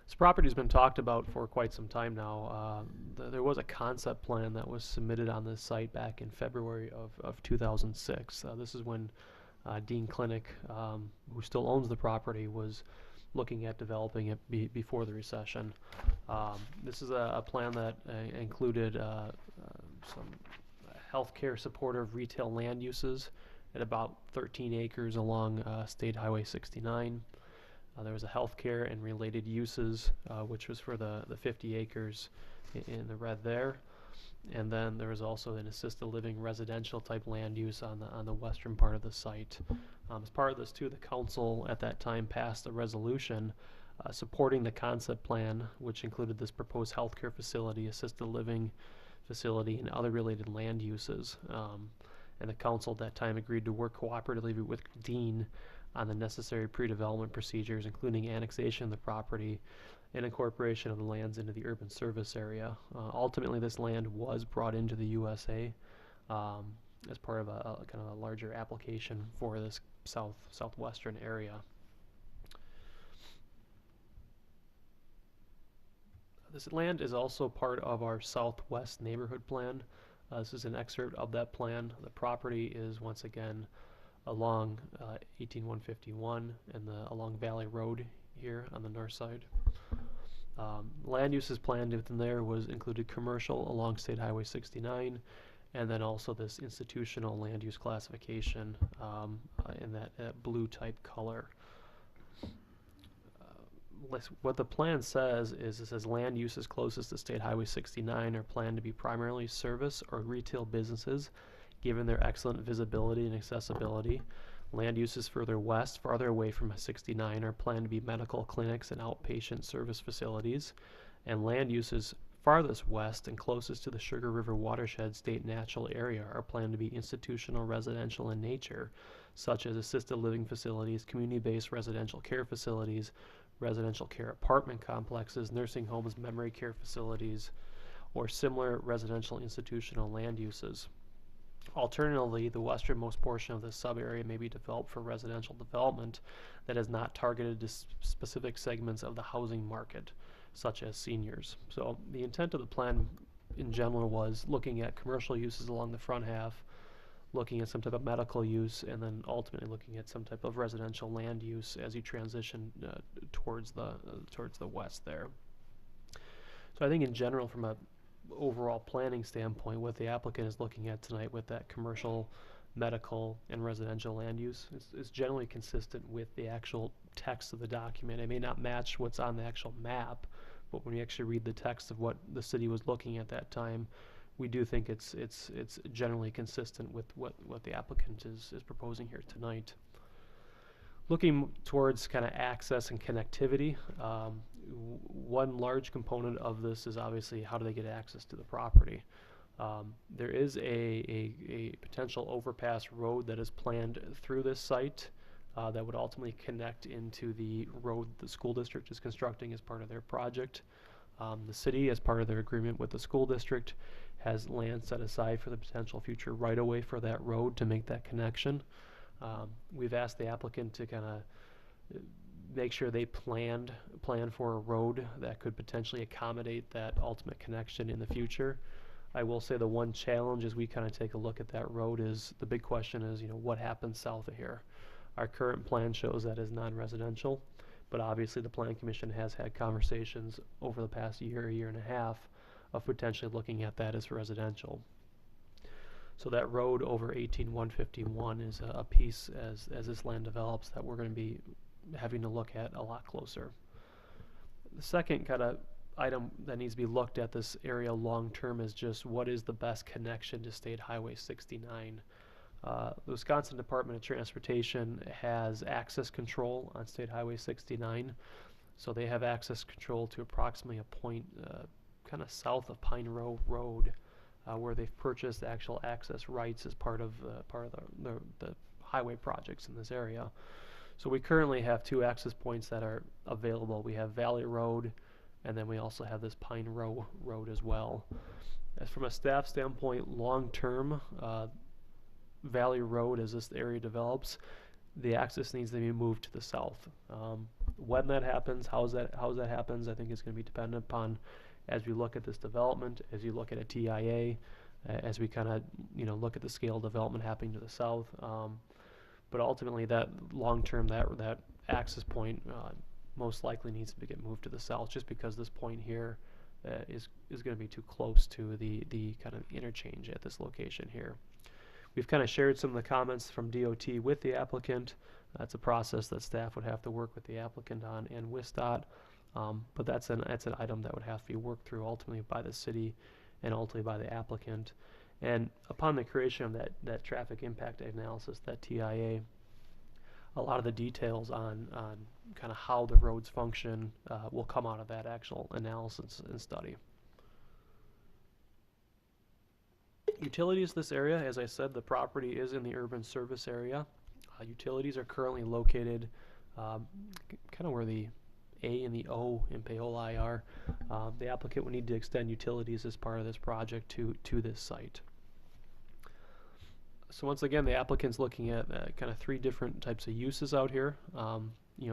This property has been talked about for quite some time now. There was a concept plan that was submitted on this site back in February of 2006. This is when Dean Clinic, who still owns the property, was looking at developing it before the recession. This is a plan that included some healthcare supportive retail land uses at about 13 acres along State Highway 69. There was a healthcare and related uses, which was for the 50 acres in the red there. And then there was also an assisted living residential type land use on the western part of the site. As part of this too, the council at that time passed a resolution supporting the concept plan, which included this proposed healthcare facility, assisted living facility, and other related land uses. And the council at that time agreed to work cooperatively with Dean on the necessary pre-development procedures, including annexation of the property and incorporation of the lands into the urban service area. Ultimately, this land was brought into the USA as part of a kind of a larger application for this southwestern area. This land is also part of our Southwest Neighborhood Plan. This is an excerpt of that plan. The property is once again along 18151 and along Valley Road here on the north side. Land uses planned within there included commercial along State Highway 69, and then also this institutional land use classification in that blue type color. What the plan says is it says land uses closest to State Highway 69 are planned to be primarily service or retail businesses, given their excellent visibility and accessibility. Land uses further west, farther away from 69, are planned to be medical clinics and outpatient service facilities. And land uses farthest west and closest to the Sugar River Watershed State Natural Area are planned to be institutional residential in nature, such as assisted living facilities, community-based residential care facilities, residential care apartment complexes, nursing homes, memory care facilities, or similar residential institutional land uses. Alternatively, the westernmost portion of this sub-area may be developed for residential development that is not targeted to specific segments of the housing market, such as seniors. So the intent of the plan in general was looking at commercial uses along the front half, looking at some type of medical use, and then ultimately looking at some type of residential land use as you transition towards the west there. So I think in general, from a overall planning standpoint, what the applicant is looking at tonight with that commercial, medical, and residential land use is generally consistent with the actual text of the document. It may not match what's on the actual map, but when you actually read the text of what the city was looking at that time, we do think it's generally consistent with what the applicant is proposing here tonight. Looking towards kind of access and connectivity, one large component of this is obviously how do they get access to the property. There is a potential overpass road that is planned through this site that would ultimately connect into the road the school district is constructing as part of their project. The city, as part of their agreement with the school district, has land set aside for the potential future right-of-way for that road to make that connection. We've asked the applicant to kind of make sure they plan for a road that could potentially accommodate that ultimate connection in the future. I will say the one challenge as we kind of take a look at that road is, the big question is, what happens south of here? Our current plan shows that as non-residential, but obviously the Plan Commission has had conversations over the past year and a half of potentially looking at that as residential. So that road over 18151 is a piece as this land develops that we're going to be having to look at a lot closer. The second kind of item that needs to be looked at this area long term is just what is the best connection to State Highway 69. The Wisconsin Department of Transportation has access control on State Highway 69, so they have access control to approximately a point kind of south of Pine Row Road, where they've purchased actual access rights as part of the highway projects in this area. So we currently have two access points that are available. We have Valley Road, and then we also have this Pine Row Road as well. As from a staff standpoint, long term, Valley Road, as this area develops, the access needs to be moved to the south. When that happens, how that happens, I think is going to be dependent upon, as we look at this development, as you look at a TIA, as we kind of look at the scale of development happening to the south. But ultimately, that long term, that access point most likely needs to get moved to the south, just because this point here is going to be too close to the kind of interchange at this location here. We've kind of shared some of the comments from DOT with the applicant. That's a process that staff would have to work with the applicant on and WSDOT. But that's an item that would have to be worked through ultimately by the city and ultimately by the applicant. And upon the creation of that traffic impact analysis, that TIA, a lot of the details on kind of how the roads function will come out of that actual analysis and study. Utilities this area, as I said, the property is in the urban service area. Utilities are currently located kind of where the A and the O in Paola IR. The applicant would need to extend utilities as part of this project to this site. So once again, the applicant's looking at kind of 3 different types of uses out here.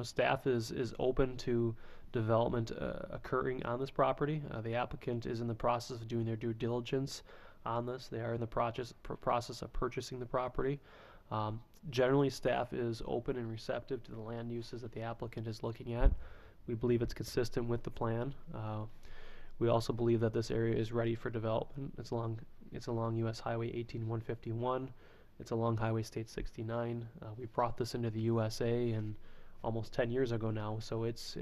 Staff is open to development occurring on this property. The applicant is in the process of doing their due diligence on this. They are in the process of purchasing the property. Generally, staff is open and receptive to the land uses that the applicant is looking at. We believe it's consistent with the plan. We also believe that this area is ready for development. It's along US Highway 18151. It's along Highway State 69. We brought this into the USA and almost 10 years ago now, so it's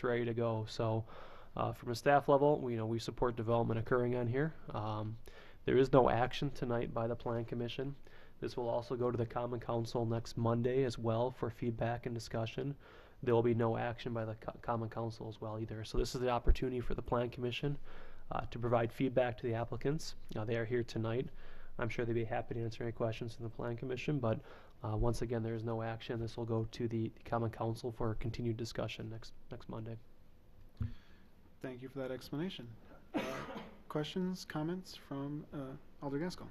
ready to go. So from a staff level, we support development occurring on here. There is no action tonight by the Plan Commission. This will also go to the Common Council next Monday as well for feedback and discussion. There will be no action by the Common Council as well either. So this is the opportunity for the Plan Commission to provide feedback to the applicants. They are here tonight. I'm sure they'd be happy to answer any questions from the Plan Commission, but once again, there is no action. This will go to the Common Council for continued discussion next Monday. Thank you for that explanation. Questions, comments from Alder Gaskell?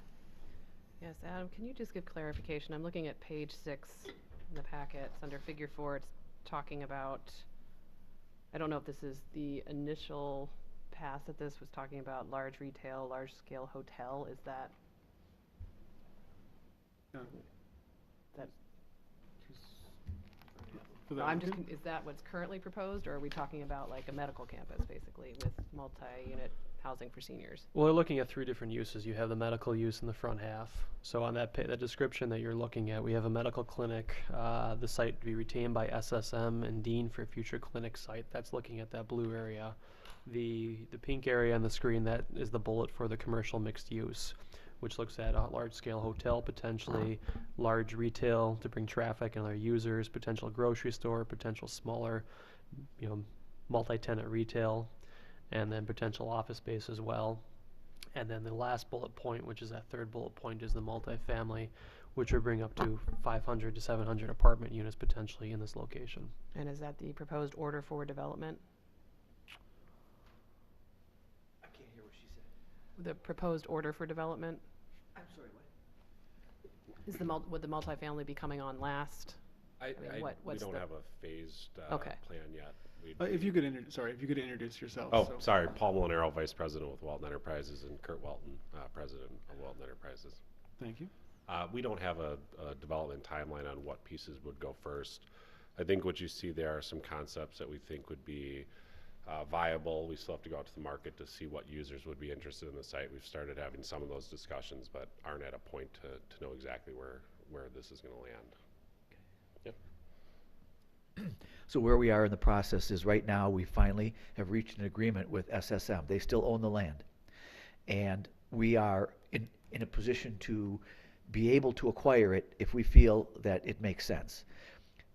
Yes, Adam, can you just give clarification? I'm looking at page 6 in the packet. It's under figure 4. It's talking about, I don't know if this is the initial pass that this was talking about, large retail, large scale hotel. Is that? Is that what's currently proposed, or are we talking about like a medical campus basically with multi-unit housing for seniors? Well, we're looking at 3 different uses. You have the medical use in the front half. So on that the description that you're looking at, we have a medical clinic, the site to be retained by SSM and Dean for a future clinic site. That's looking at that blue area. The pink area on the screen, that is the bullet for the commercial mixed use, which looks at a large-scale hotel, potentially large retail to bring traffic and other users, potential grocery store, potential smaller, multi-tenant retail, and then potential office space as well. And then the last bullet point, which is that 3rd bullet point, is the multifamily, which would bring up to 500 to 700 apartment units potentially in this location. And is that the proposed order for development? I can't hear what she said. The proposed order for development? I'm sorry, what? Is would the multifamily be coming on last? We what's don't the have a phased Okay. plan yet. If you could introduce yourself. Oh, so. sorry, Paul Molinaro, Vice President with Walton Enterprises, and Kurt Welton, President of Walton Enterprises. Thank you. We don't have a development timeline on what pieces would go first. I think what you see there are some concepts that we think would be viable. We still have to go out to the market to see what users would be interested in the site. We've started having some of those discussions, but aren't at a point to know exactly where this is going to land. So where we are in the process is right now we finally have reached an agreement with SSM. They still own the land. And we are in a position to be able to acquire it if we feel that it makes sense.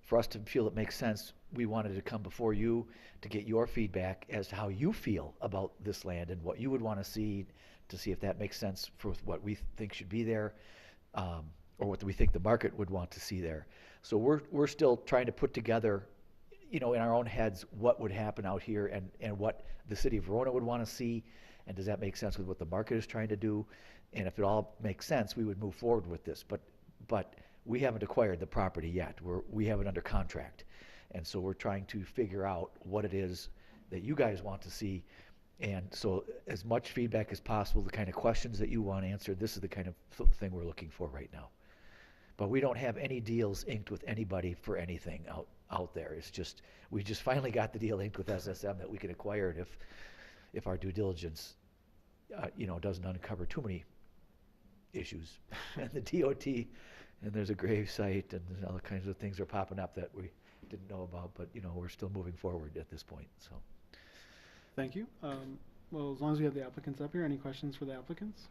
For us to feel it makes sense, we wanted to come before you to get your feedback as to how you feel about this land and what you would want to see if that makes sense for what we think should be there, or what we think the market would want to see there. So we're still trying to put together, in our own heads, what would happen out here and what the city of Verona would want to see, and does that make sense with what the market is trying to do? And if it all makes sense, we would move forward with this. But we haven't acquired the property yet. We have it under contract. And so we're trying to figure out what it is that you guys want to see. And so as much feedback as possible, the kind of questions that you want answered, this is the kind of thing we're looking for right now. But we don't have any deals inked with anybody for anything out there. It's just, we just finally got the deal inked with SSM that we can acquire it if our due diligence, doesn't uncover too many issues. And the DOT, and there's a grave site, and there's all kinds of things are popping up that we didn't know about, but, we're still moving forward at this point, so. Thank you. Well, as long as we have the applicants up here, any questions for the applicants?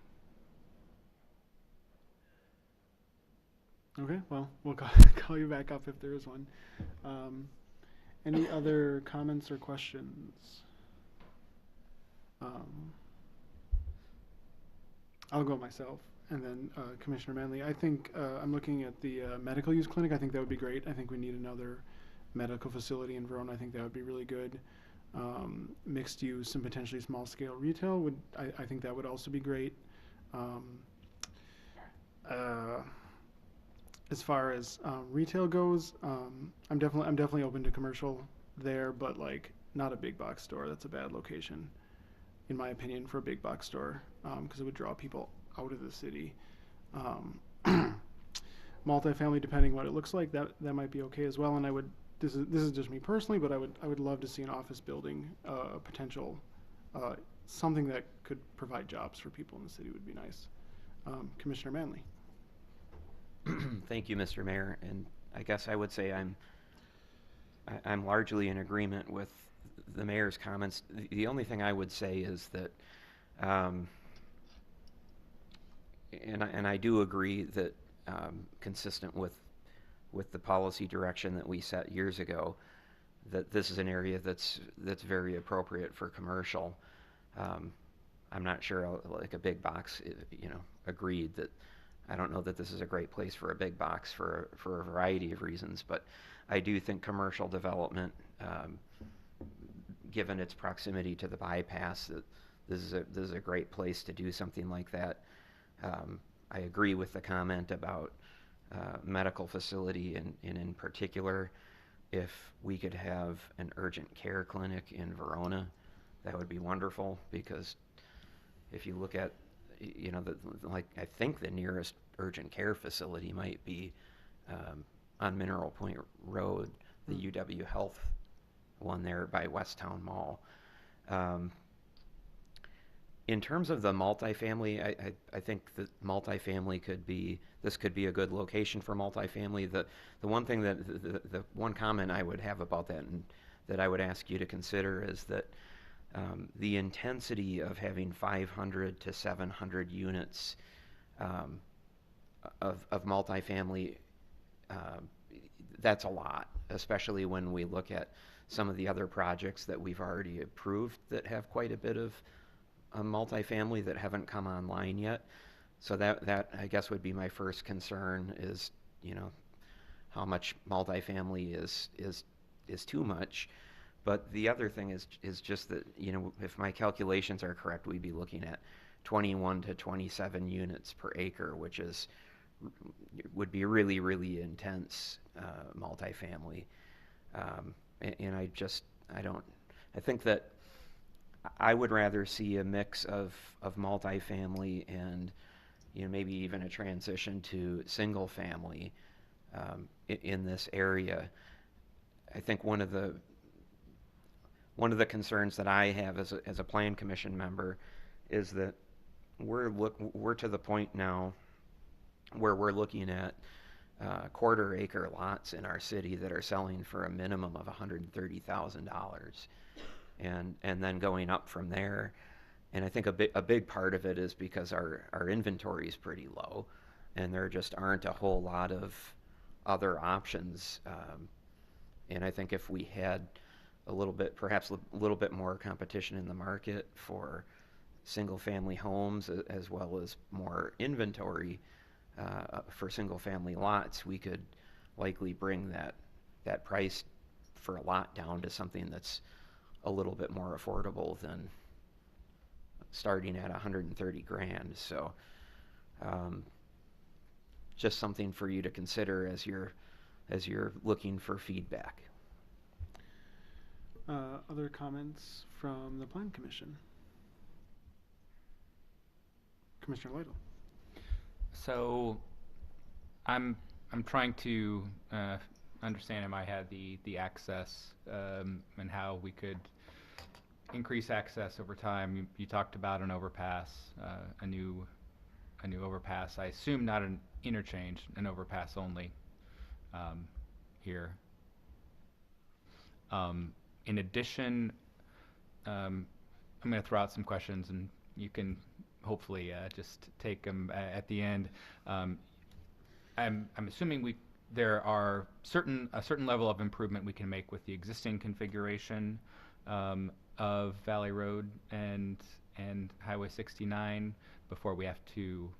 Okay, well, we'll call you back up if there is one. Any other comments or questions? I'll go myself, and then Commissioner Manley. I think I'm looking at the medical use clinic. I think that would be great. I think we need another medical facility in Verona. I think that would be really good. Mixed use and potentially small scale retail I think that would also be great. As far as retail goes, I'm definitely open to commercial there, but like not a big box store. That's a bad location, in my opinion, for a big box store, because it would draw people out of the city. Multifamily, depending what it looks like, that might be okay as well. And I would, this is just me personally, but I would love to see an office building, a potential, something that could provide jobs for people in the city would be nice. Commissioner Manley. Thank you, Mr. Mayor, and I guess I would say I'm largely in agreement with the mayor's comments. The only thing I would say is that, and I do agree that, consistent with the policy direction that we set years ago, that this is an area that's very appropriate for commercial. I'm not sure, like a big box, agreed that I don't know that this is a great place for a big box for a variety of reasons, but I do think commercial development, given its proximity to the bypass, that this is a great place to do something like that. I agree with the comment about medical facility, and in particular, if we could have an urgent care clinic in Verona, that would be wonderful, because if you look at, I think the nearest urgent care facility might be on Mineral Point Road, the UW Health one there by Westtown Mall. In terms of the multifamily, I think that multifamily could be a good location for multifamily. The one thing the one comment I would have about that, and that I would ask you to consider, is that the intensity of having 500 to 700 units of multifamily, that's a lot, especially when we look at some of the other projects that we've already approved that have quite a bit of multifamily that haven't come online yet. So that I guess would be my first concern, is how much multifamily is too much. But the other thing is just that, if my calculations are correct, we'd be looking at 21 to 27 units per acre, which would be really, really intense multifamily. And I think that I would rather see a mix of multifamily and maybe even a transition to single family in this area. I think one of the concerns that I have as a plan commission member is that we're to the point now where we're looking at quarter acre lots in our city that are selling for a minimum of $130,000, and then going up from there. And I think a big part of it is because our inventory is pretty low, and there just aren't a whole lot of other options. And I think if we had perhaps a little bit more competition in the market for single family homes, as well as more inventory for single family lots, we could likely bring that price for a lot down to something that's a little bit more affordable than starting at $130,000. So just something for you to consider as you're looking for feedback. Other comments from the Plan Commission? Commissioner Lytle. So I'm trying to understand in my head the access and how we could increase access over time. You talked about an overpass, a new overpass. I assume not an interchange, an overpass only here. In addition, I'm going to throw out some questions, and you can hopefully just take them at the end. I'm assuming there are a certain level of improvement we can make with the existing configuration of Valley Road and Highway 69 before we have to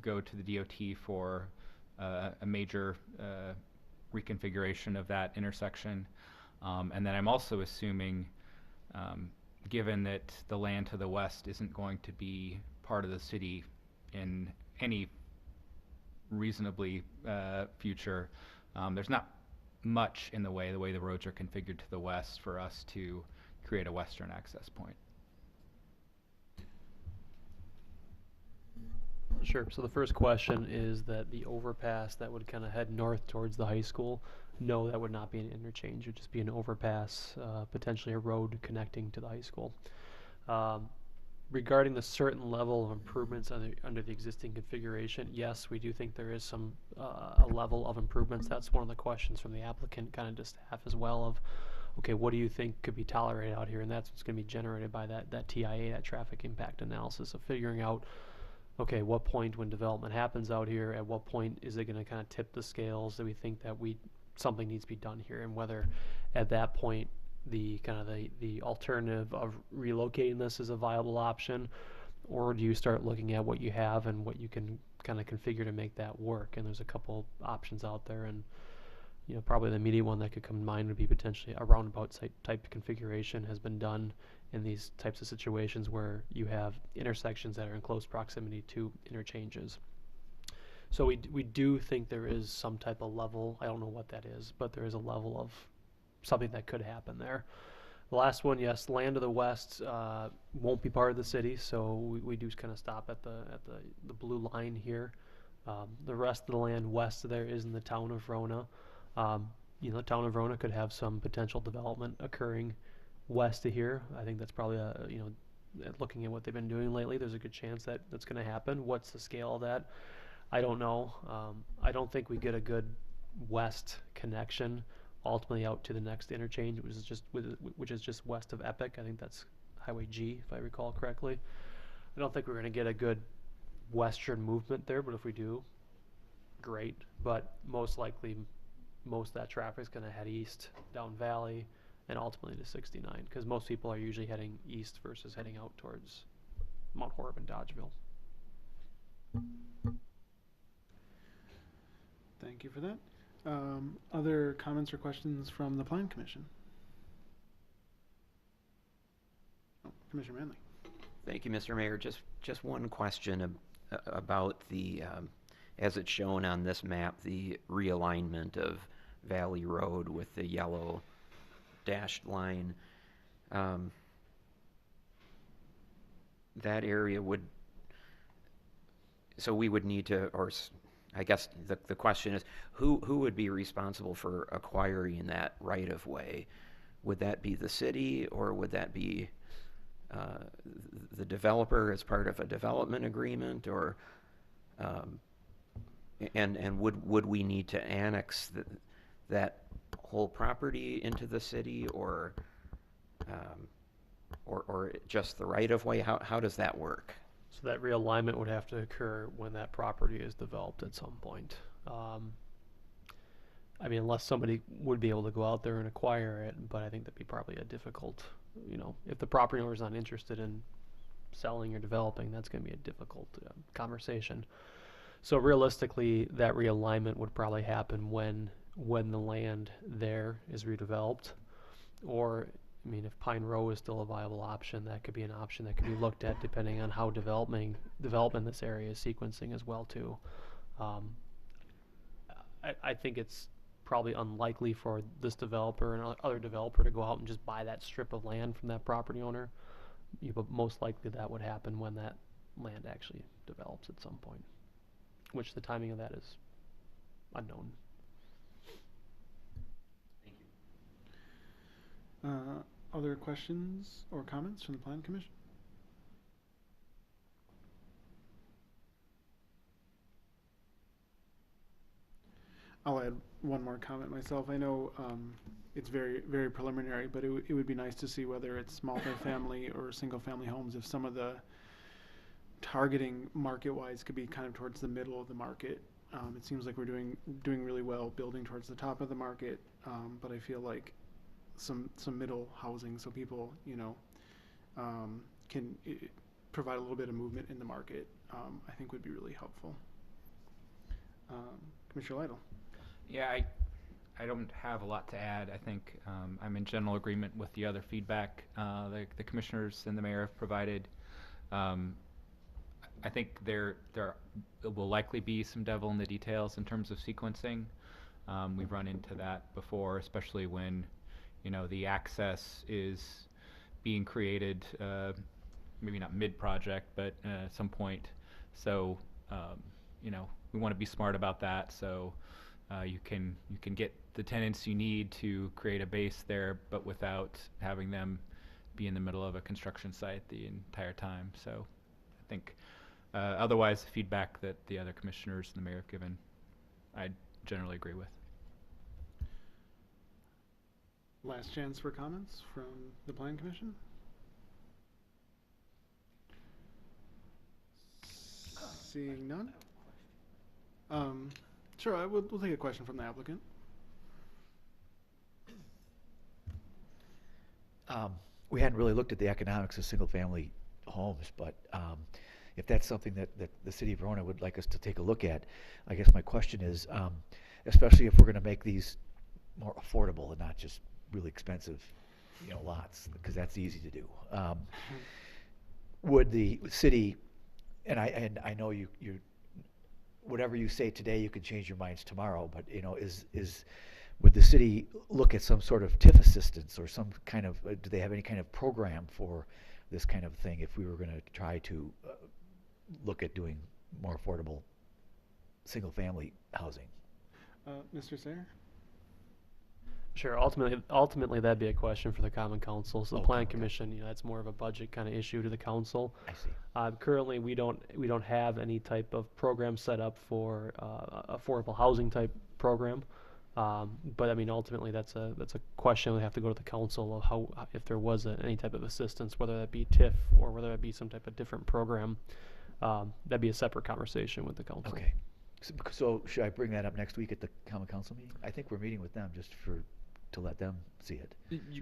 go to the DOT for a major reconfiguration of that intersection. And then I'm also assuming, given that the land to the west isn't going to be part of the city in any reasonably future, there's not much in the way the roads are configured to the west for us to create a western access point. Sure. So the first question is that the overpass that would kind of head north towards the high school, no, that would not be an interchange. It would just be an overpass, potentially a road connecting to the high school. Regarding the certain level of improvements under the existing configuration, yes, we do think there is some a level of improvements. That's one of the questions from the applicant kind of to staff as well of, okay, what do you think could be tolerated out here? And that's what's going to be generated by that TIA, that traffic impact analysis of figuring out, okay, what point when development happens out here, at what point is it going to kind of tip the scales that we think that something needs to be done here, and whether at that point the alternative of relocating this is a viable option, or do you start looking at what you have and what you can kind of configure to make that work? And there's a couple options out there, and probably the immediate one that could come to mind would be potentially a roundabout type configuration. Has been done in these types of situations where you have intersections that are in close proximity to interchanges. So we do think there is some type of level, I don't know what that is, but there is a level of something that could happen there. The last one, yes, land to the west won't be part of the city, so we do kind of stop at the blue line here. The rest of the land west of there is in the town of Rona. The town of Rona could have some potential development occurring west of here. I think that's probably looking at what they've been doing lately, there's a good chance that that's going to happen. What's the scale of that? I don't know. I don't think we get a good west connection ultimately out to the next interchange, which is just west of Epic. I think that's Highway G, if I recall correctly. I don't think we're going to get a good western movement there, but if we do, great. But most likely, most of that traffic is going to head east, down Valley, and ultimately to 69, because most people are usually heading east versus heading out towards Mount Horeb and Dodgeville. Thank you for that. Other comments or questions from the Plan Commission? Commissioner Manley. Thank you, Mr. Mayor. Just one question about the, as it's shown on this map, the realignment of Valley Road with the yellow dashed line. That area so we would need to, or I guess the question is, who would be responsible for acquiring that right-of-way? Would that be the city, or would that be the developer as part of a development agreement, or and would we need to annex that whole property into the city, or just the right-of-way? How does that work? So that realignment would have to occur when that property is developed at some point. I mean, unless somebody would be able to go out there and acquire it, but I think that'd be probably a difficult, if the property owner is not interested in selling or developing, that's going to be a difficult conversation. So realistically, that realignment would probably happen when the land there is redeveloped, or I mean, if Pine Row is still a viable option, that could be an option that could be looked at depending on how development in this area is sequencing as well too. I think it's probably unlikely for this developer and other developer to go out and just buy that strip of land from that property owner. But most likely that would happen when that land actually develops at some point, which the timing of that is unknown. Thank you. Other questions or comments from the Plan Commission? I'll add one more comment myself. I know it's very, very preliminary, but it would be nice to see whether it's multifamily or single-family homes, if some of the targeting market-wise could be kind of towards the middle of the market. It seems like we're doing really well building towards the top of the market, but I feel like some middle housing, so people can provide a little bit of movement in the market, I think would be really helpful. Commissioner Lytle. Yeah, I don't have a lot to add. I think I'm in general agreement with the other feedback the commissioners and the mayor have provided. I think there will likely be some devil in the details in terms of sequencing. We've run into that before, especially when, you know, the access is being created, maybe not mid-project, but at some point. So, you know, we want to be smart about that. So you can get the tenants you need to create a base there, but without having them be in the middle of a construction site the entire time. So I think otherwise the feedback that the other commissioners and the mayor have given, I generally agree with. Last chance for comments from the Plan Commission. Seeing none. Sure, we'll take a question from the applicant. We hadn't really looked at the economics of single-family homes, but if that's something that the city of Verona would like us to take a look at, I guess my question is, especially if we're going to make these more affordable and not just really expensive, you know, lots, because that's easy to do. Would the city, and I know you whatever you say today, you can change your minds tomorrow, but you know, would the city look at some sort of TIF assistance or some kind of, do they have any kind of program for this kind of thing if we were going to try to look at doing more affordable single-family housing? Mr. Sayer? Sure. Ultimately, that'd be a question for the Common Council. So the Plan Commission, you know, that's more of a budget kind of issue to the council. I see. Currently, we don't have any type of program set up for affordable housing type program. But I mean, ultimately, that's a question we have to go to the council of how, if there was any type of assistance, whether that be TIF or whether that be some type of different program. That'd be a separate conversation with the council. Okay. So should I bring that up next week at the Common Council meeting? I think we're meeting with them just to let them see it.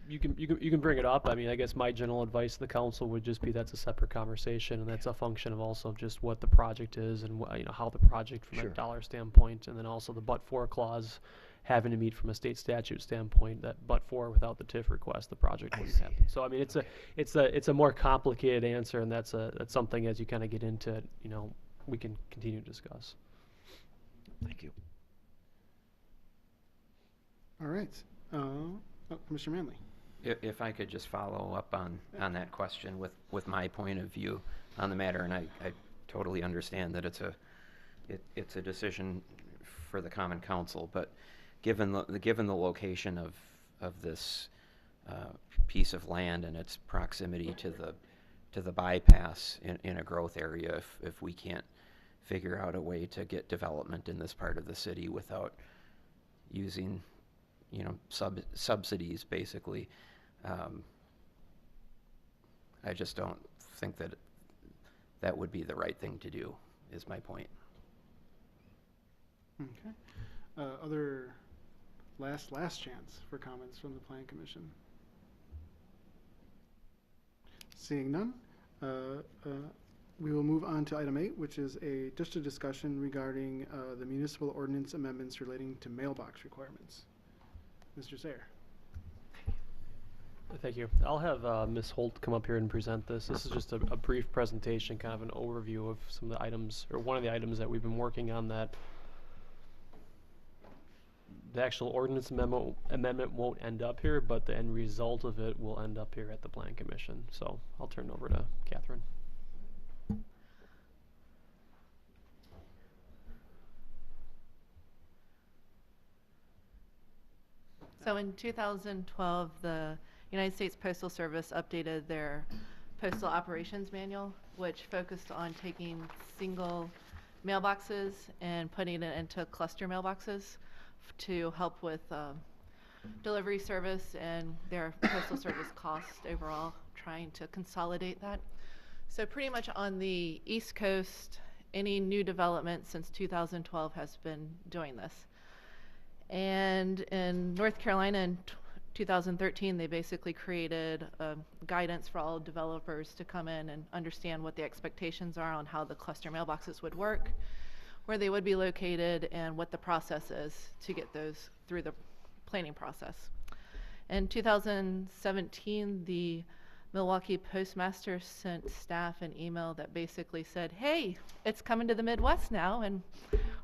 You can bring it up. I mean, I guess my general advice to the council would just be that's a separate conversation, and that's a function of also just what the project is and you know, how the project from a dollar standpoint, and then also the but-for clause having to meet from a state statute standpoint. That but-for, without the TIF request, the project wouldn't happen. So I mean, it's a more complicated answer, and that's something as you kind of get into it, you know, we can continue to discuss. Thank you. All right. Commissioner Manley. If I could just follow up on that question with my point of view on the matter, and I totally understand that it's a decision for the Common Council, but given the location of this piece of land and its proximity to the bypass in a growth area, if we can't figure out a way to get development in this part of the city without using, you know, subsidies, basically, I just don't think that would be the right thing to do, is my point. Okay. Other last chance for comments from the Plan Commission. Seeing none, we will move on to item 8, which is just a discussion regarding the municipal ordinance amendments relating to mailbox requirements. Mr. Sayer. Thank you. I'll have Ms. Holt come up here and present this. This is just a brief presentation, kind of an overview of some of the items, or one of the items that we've been working on that the actual ordinance amendment won't end up here, but the end result of it will end up here at the Plan Commission. So I'll turn it over to Catherine. So in 2012, the United States Postal Service updated their Postal Operations Manual, which focused on taking single mailboxes and putting it into cluster mailboxes to help with delivery service and their postal service cost overall, trying to consolidate that. So pretty much on the East Coast, any new development since 2012 has been doing this. And in North Carolina in 2013, they basically created guidance for all developers to come in and understand what the expectations are on how the cluster mailboxes would work, where they would be located, and what the process is to get those through the planning process. In 2017, the Milwaukee Postmaster sent staff an email that basically said, hey, it's coming to the Midwest now, and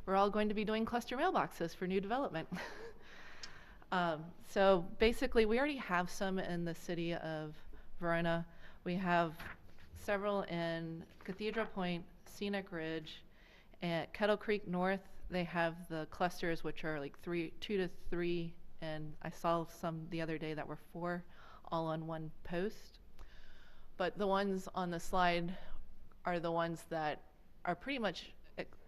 we're all going to be doing cluster mailboxes for new development. So basically, we already have some in the city of Verona. We have several in Cathedral Point, Scenic Ridge, at Kettle Creek North. They have the clusters, which are like 2 to 3, and I saw some the other day that were 4, all on one post. But the ones on the slide are the ones that are pretty much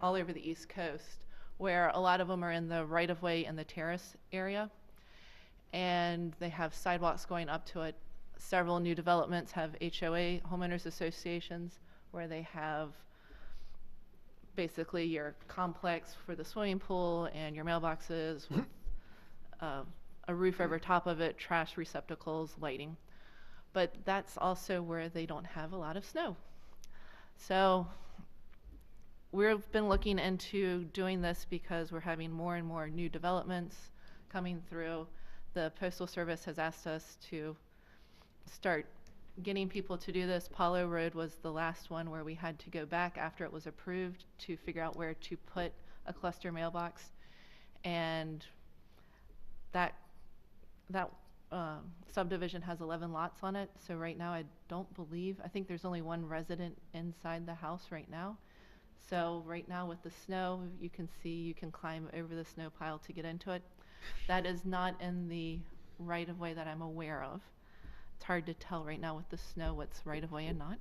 all over the East Coast, where a lot of them are in the right-of-way and the terrace area, and they have sidewalks going up to it. Several new developments have HOA, homeowners associations, where they have basically your complex for the swimming pool and your mailboxes with a roof over top of it, trash receptacles, lighting. But that's also where they don't have a lot of snow. So we've been looking into doing this because we're having more and more new developments coming through. The Postal Service has asked us to start getting people to do this. Paulo Road was the last one where we had to go back after it was approved to figure out where to put a cluster mailbox. And that subdivision has 11 lots on it. So right now I think there's only one resident inside the house right now. So right now with the snow, you can see you can climb over the snow pile to get into it. That is not in the right of way that I'm aware of. It's hard to tell right now with the snow what's right of way and not.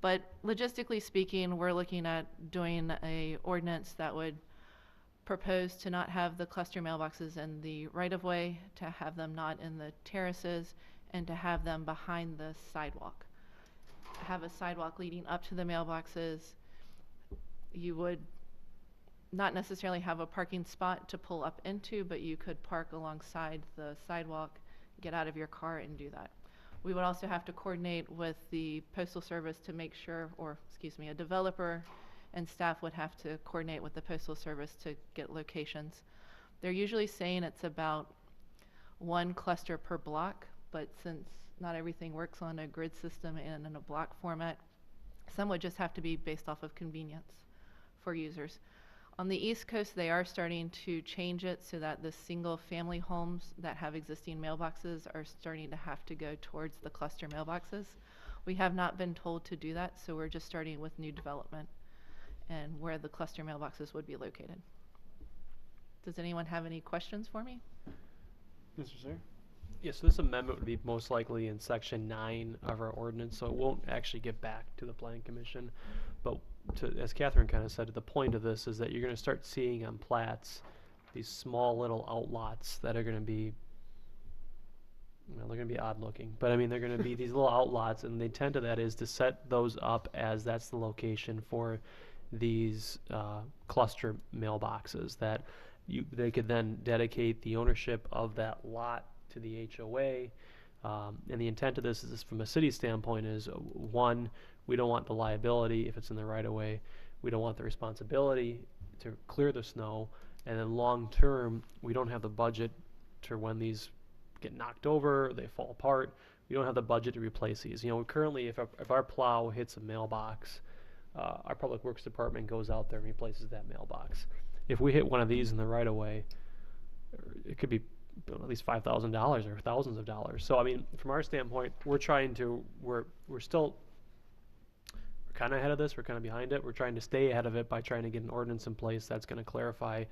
But logistically speaking, we're looking at doing a ordinance that would propose to not have the cluster mailboxes in the right of way, to have them not in the terraces, and to have them behind the sidewalk. Have a sidewalk leading up to the mailboxes. You would not necessarily have a parking spot to pull up into, but you could park alongside the sidewalk, get out of your car and do that. We would also have to coordinate with the Postal Service to make sure, a developer and staff would have to coordinate with the Postal Service to get locations. They're usually saying it's about 1 cluster per block, but since not everything works on a grid system and in a block format, some would just have to be based off of convenience for users. On the East Coast, they are starting to change it so that the single-family homes that have existing mailboxes are starting to have to go towards the cluster mailboxes. We have not been told to do that, so we're just starting with new development and where the cluster mailboxes would be located. Does anyone have any questions for me? Mr. Sayer? Yeah, so this amendment would be most likely in section 9 of our ordinance, so it won't actually get back to the Planning Commission. But as Catherine kind of said, the point of this is that you're going to start seeing on plats these small little outlots that are going to be, they're going to be odd looking, but I mean, they're going to be these little outlots, and the intent of that is to set those up as that's the location for these cluster mailboxes that they could then dedicate the ownership of that lot to the HOA. And the intent of this is, from a city standpoint, is 1, we don't want the liability if it's in the right of way. We don't want the responsibility to clear the snow. And then long term, we don't have the budget to, when these get knocked over, they fall apart, we don't have the budget to replace these. You know, currently if our plow hits a mailbox, our Public Works Department goes out there and replaces that mailbox. If we hit one of these in the right of way, it could be at least $5,000 or thousands of dollars. So I mean, from our standpoint, we're still kind of ahead of this. We're kind of behind it. We're trying to stay ahead of it by trying to get an ordinance in place that's going to clarify.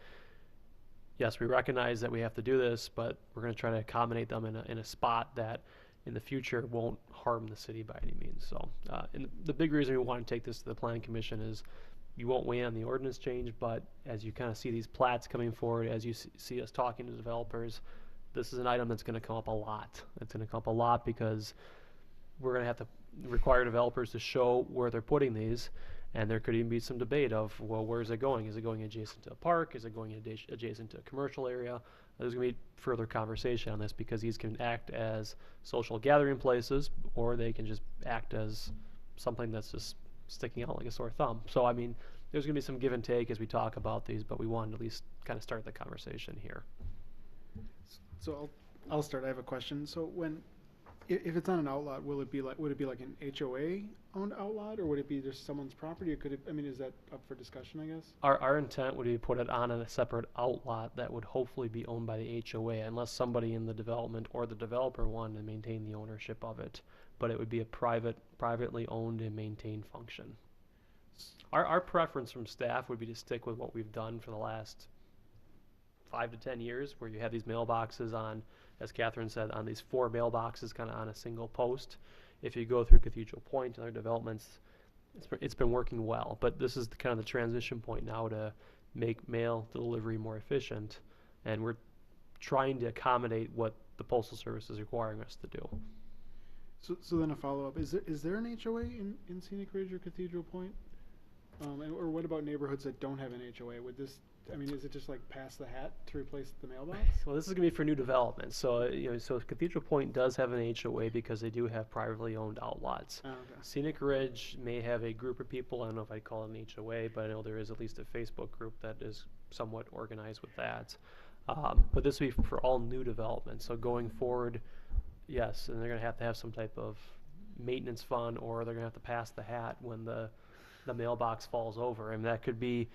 Yes, we recognize that we have to do this, but we're going to try to accommodate them in a spot that in the future won't harm the city by any means. So, and the big reason we want to take this to the Planning Commission is you won't weigh on the ordinance change, but as you kind of see these plats coming forward, as you see us talking to developers, this is an item that's going to come up a lot. It's going to come up a lot because we're going to have to require developers to show where they're putting these, and there could even be some debate of, well, where is it going? Is it going adjacent to a park? Is it going adjacent to a commercial area? There's going to be further conversation on this because these can act as social gathering places, or they can just act as something that's just sticking out like a sore thumb. So, I mean, there's going to be some give and take as we talk about these, but we wanted to at least kind of start the conversation here. So I'll start. I have a question. So if it's on an outlot, would it be like an HOA owned outlot, or would it be just someone's property, or could it? I mean, is that up for discussion? I guess. Our intent would be to put it on a separate outlot that would hopefully be owned by the HOA, unless somebody in the development or the developer wanted to maintain the ownership of it. But it would be a privately owned and maintained function. Our preference from staff would be to stick with what we've done for the last 5 to 10 years, where you have these mailboxes on, as Catherine said, on these 4 mailboxes kind of on a single post. If you go through Cathedral Point and other developments, it's been working well. But this is kind of the transition point now to make mail delivery more efficient, and we're trying to accommodate what the Postal Service is requiring us to do. So then a follow-up, is there an HOA in Scenic Ridge or Cathedral Point? Or what about neighborhoods that don't have an HOA? Would this, I mean, is it just like pass the hat to replace the mailbox? Well, this is going to be for new development. So, so Cathedral Point does have an HOA because they do have privately owned outlots. Oh, okay. Scenic Ridge may have a group of people, I don't know if I'd call it an HOA, but I know there is at least a Facebook group that is somewhat organized with that. But this will be for all new development. So going forward, yes, and they're going to have some type of maintenance fund, or they're going to have to pass the hat when the mailbox falls over. And that could be,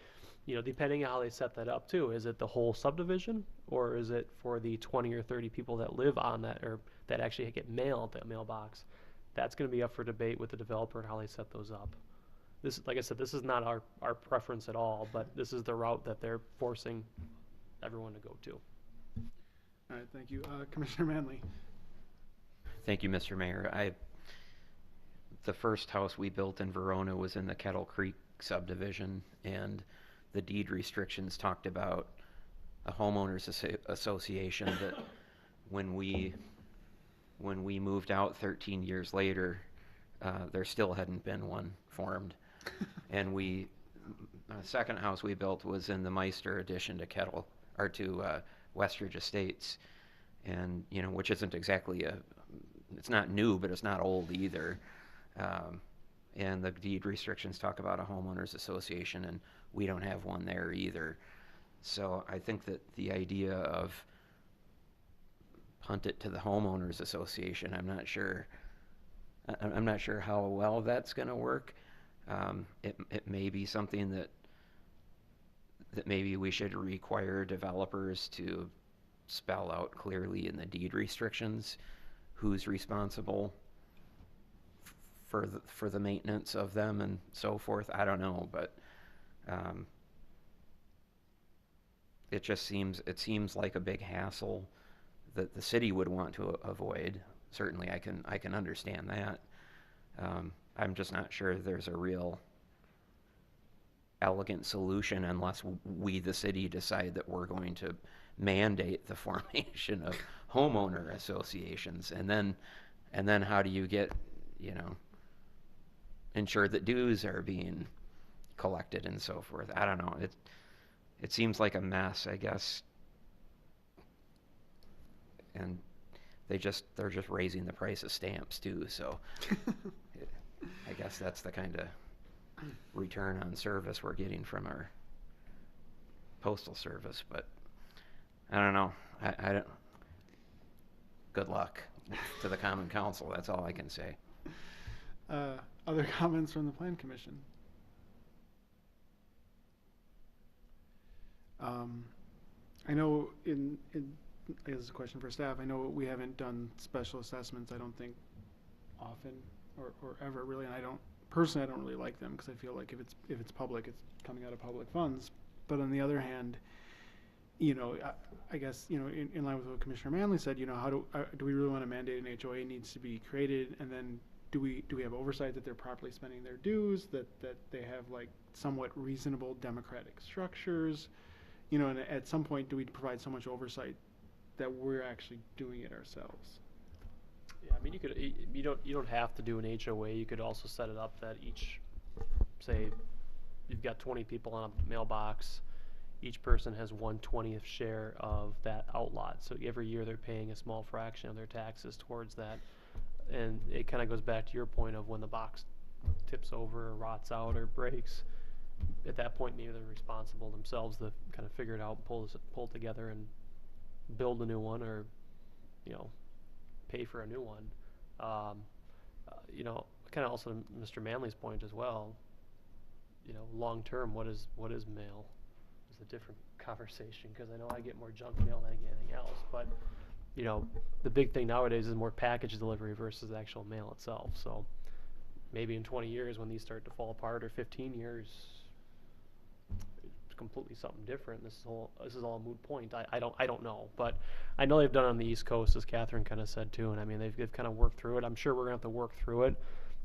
depending on how they set that up too. Is it the whole subdivision, or is it for the 20 or 30 people that live on that, or that actually get mail at that mailbox? That's going to be up for debate with the developer and how they set those up. This, like I said, this is not our preference at all, but this is the route that they're forcing everyone to go to. All right, thank you. Commissioner Manley. Thank you, Mr. Mayor. The first house we built in Verona was in the Kettle Creek subdivision, and the deed restrictions talked about a homeowners association that when we moved out 13 years later, there still hadn't been one formed. And the second house we built was in the Meister addition to Westridge Estates, and which isn't exactly it's not new, but it's not old either. And the deed restrictions talk about a homeowners association, and we don't have one there either. So I think that the idea of punt it to the homeowners association, I'm not sure how well that's going to work. It may be something that maybe we should require developers to spell out clearly in the deed restrictions who's responsible for the maintenance of them and so forth. I don't know, but it seems like a big hassle that the city would want to avoid. Certainly, I can understand that. I'm just not sure there's a real elegant solution unless we, the city, decide that we're going to mandate the formation of homeowner associations, and then how do you get, ensure that dues are being collected and so forth. I don't know. It seems like a mess, I guess. And they're just raising the price of stamps too, so I guess that's the kind of return on service we're getting from our postal service, but I don't know. I don't. Good luck to the Common Council. That's all I can say. Other comments from the Plan Commission? I know I guess it's a question for staff. I know we haven't done special assessments, I don't think, often or ever really, and I don't really like them, because I feel like if it's public, it's coming out of public funds. But on the other hand, I guess, in line with what Commissioner Manley said, how do we really want to mandate an HOA needs to be created, and then do we have oversight that they're properly spending their dues, that they have like somewhat reasonable democratic structures, and at some point do we provide so much oversight that we're actually doing it ourselves? Yeah, I mean, you don't have to do an HOA. You could also set it up that say you've got 20 people on a mailbox. Each person has 1/20th share of that outlot. So every year they're paying a small fraction of their taxes towards that. And it kind of goes back to your point of when the box tips over or rots out or breaks. At that point, maybe they're responsible themselves to kind of figure it out, pull it together, and build a new one or, pay for a new one. Kind of also to Mr. Manley's point as well, long term, what is mail? It's a different conversation because I know I get more junk mail than I get anything else. But the big thing nowadays is more package delivery versus the actual mail itself. So maybe in 20 years when these start to fall apart, or 15 years, it's completely something different. This is all a moot point. I don't know, but I know they've done it on the East Coast, as Catherine kind of said too. And I mean they've kind of worked through it. I'm sure we're gonna have to work through it.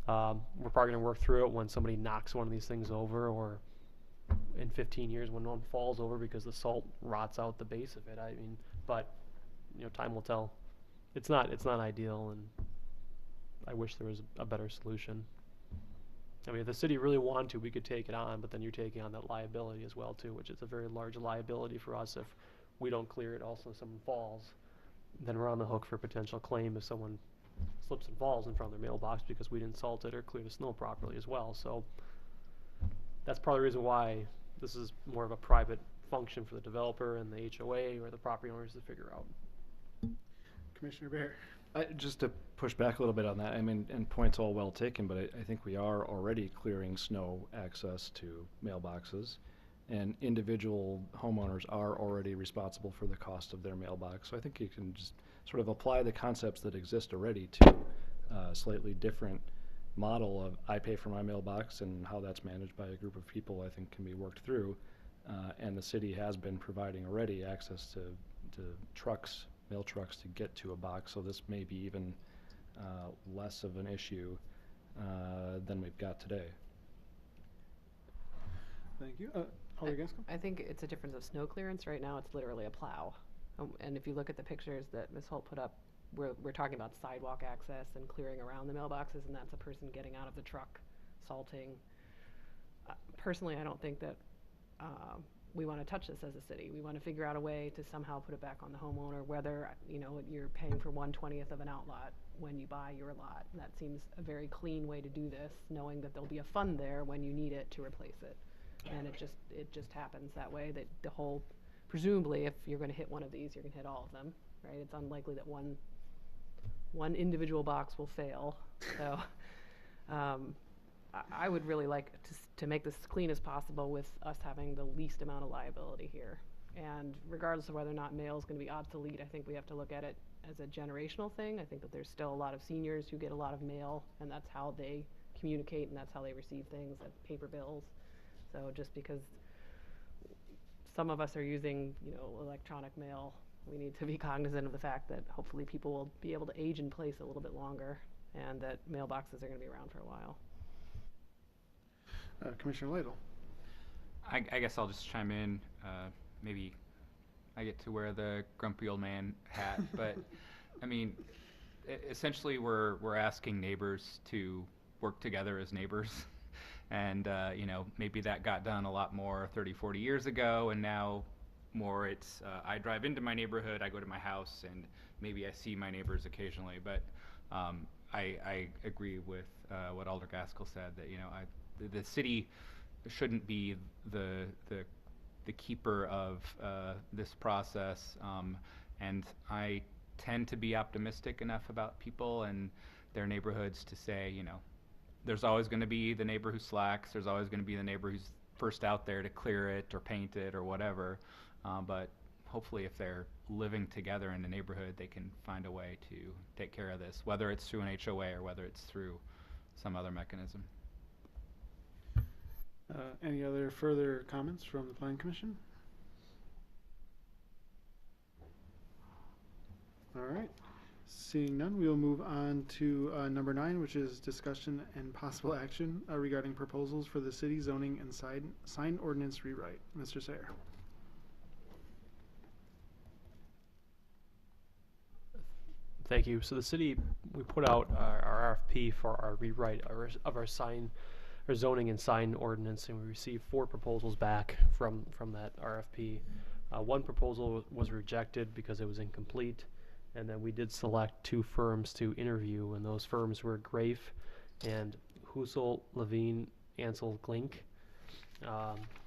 We're probably going to work through it when somebody knocks one of these things over, or in 15 years when one falls over because the salt rots out the base of it. I mean, but time will tell. It's not ideal, and I wish there was a better solution. I mean, if the city really wanted to, we could take it on, but then you're taking on that liability as well too, which is a very large liability for us. If we don't clear it, also someone falls, then we're on the hook for potential claim if someone slips and falls in front of their mailbox because we didn't salt it or clear the snow properly as well. So that's part of the reason why this is more of a private function for the developer and the HOA or the property owners to figure out. Commissioner Bear. Just to push back a little bit on that, I mean, and points all well taken, but I think we are already clearing snow access to mailboxes, and individual homeowners are already responsible for the cost of their mailbox. So I think you can just sort of apply the concepts that exist already to a slightly different model of I pay for my mailbox, and how that's managed by a group of people I think can be worked through. And the city has been providing already access to trucks, mail trucks, to get to a box, so this may be even less of an issue than we've got today. Thank you. Alder Gaskell? I think it's a difference of snow clearance. Right now, it's literally a plow. And if you look at the pictures that Ms. Holt put up, we're talking about sidewalk access and clearing around the mailboxes, and that's a person getting out of the truck, salting. Personally, I don't think that we want to touch this as a city. We want to figure out a way to somehow put it back on the homeowner, whether you're paying for 1/20th of an outlot when you buy your lot. And that seems a very clean way to do this, knowing that there'll be a fund there when you need it to replace it. And it just happens that way, that the whole, presumably if you're going to hit one of these, you're going to hit all of them, right? It's unlikely that one individual box will fail. So I would really like to make this as clean as possible with us having the least amount of liability here. And regardless of whether or not mail is going to be obsolete, I think we have to look at it as a generational thing. I think that there's still a lot of seniors who get a lot of mail, and that's how they communicate and that's how they receive things, like paper bills. So just because some of us are using, electronic mail, we need to be cognizant of the fact that hopefully people will be able to age in place a little bit longer, and that mailboxes are going to be around for a while. Commissioner Lytle. I guess I'll just chime in. Maybe I get to wear the grumpy old man hat, but I mean, essentially we're asking neighbors to work together as neighbors. And, maybe that got done a lot more 30, 40 years ago, and now more it's, I drive into my neighborhood, I go to my house, and maybe I see my neighbors occasionally. But I agree with what Alder Gaskell said, that, the city shouldn't be the keeper of this process. And I tend to be optimistic enough about people and their neighborhoods to say, there's always going to be the neighbor who slacks. There's always going to be the neighbor who's first out there to clear it or paint it or whatever. But hopefully if they're living together in the neighborhood, they can find a way to take care of this, whether it's through an HOA or whether it's through some other mechanism. Any other further comments from the Planning Commission? All right. Seeing none, we will move on to number 9, which is discussion and possible action regarding proposals for the city zoning and sign ordinance rewrite. Mr. Sayer. Thank you. So the city, we put out our RFP for our rewrite of our zoning and sign ordinance, and we received 4 proposals back from that RFP. One proposal was rejected because it was incomplete. And then we did select 2 firms to interview, and those firms were Grafe and Husel, Levine, Ansel, Glink.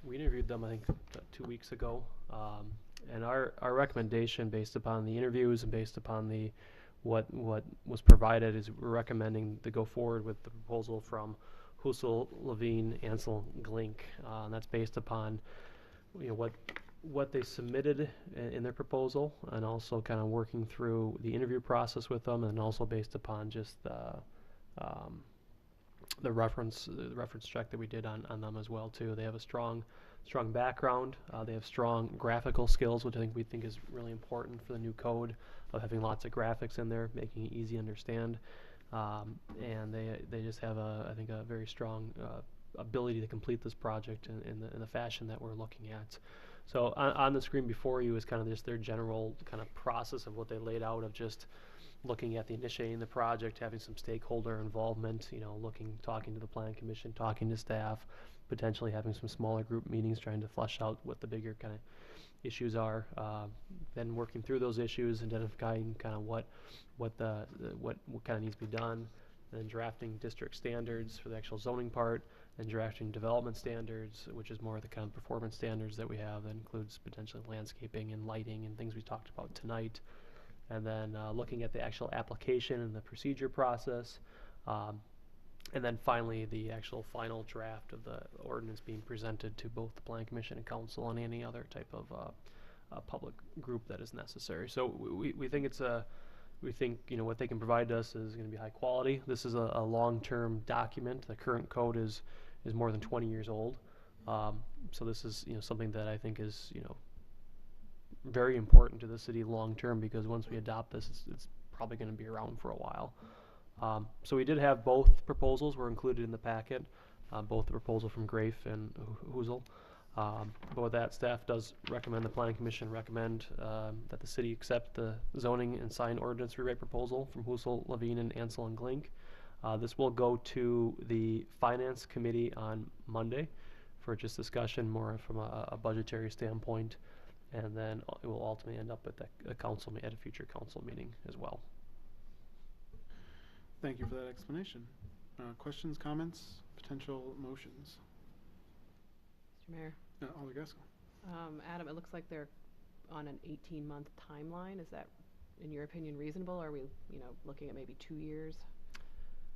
We interviewed them, I think, 2 weeks ago. And our recommendation, based upon the interviews and based upon the what was provided, is we're recommending to go forward with the proposal from Husel, Levine, Ansel, Glink, and that's based upon what they submitted in their proposal, and also kind of working through the interview process with them, and also based upon just the reference check that we did on them as well too. They have a strong background. They have strong graphical skills, which we think is really important for the new code, of having lots of graphics in there, making it easy to understand. And they just have I think a very strong ability to complete this project in the fashion that we're looking at. So on the screen before you is kind of just their general kind of process of what they laid out, of just looking at the initiating the project, having some stakeholder involvement, talking to the Plan Commission, talking to staff, potentially having some smaller group meetings, trying to flesh out what the bigger kind of issues are, then working through those issues, identifying kind of what kind of needs to be done, then drafting district standards for the actual zoning part, then drafting development standards, which is more of the kind of performance standards that we have. That includes potentially landscaping and lighting and things we talked about tonight. And then looking at the actual application and the procedure process. And then finally, the actual final draft of the ordinance being presented to both the Plan Commission and Council and any other type of public group that is necessary. So we think what they can provide us is going to be high quality. This is a long-term document. The current code is more than 20 years old. So this is something that I think is very important to the city long-term, because once we adopt this, it's probably going to be around for a while. So we did have both proposals were included in the packet, both the proposal from Grafe and Husel. But with that, staff does recommend, the Planning Commission recommend that the city accept the zoning and sign ordinance rewrite proposal from Husel, Levine, and Ansel and Glink. This will go to the Finance Committee on Monday for just discussion, more from a budgetary standpoint, and then it will ultimately end up at at a future council meeting as well. Thank you for that explanation. Questions, comments, potential motions? Mr. Mayor. Alder Gaskell. Adam, it looks like they're on an 18-month timeline. Is that, in your opinion, reasonable? Or are we, looking at maybe 2 years?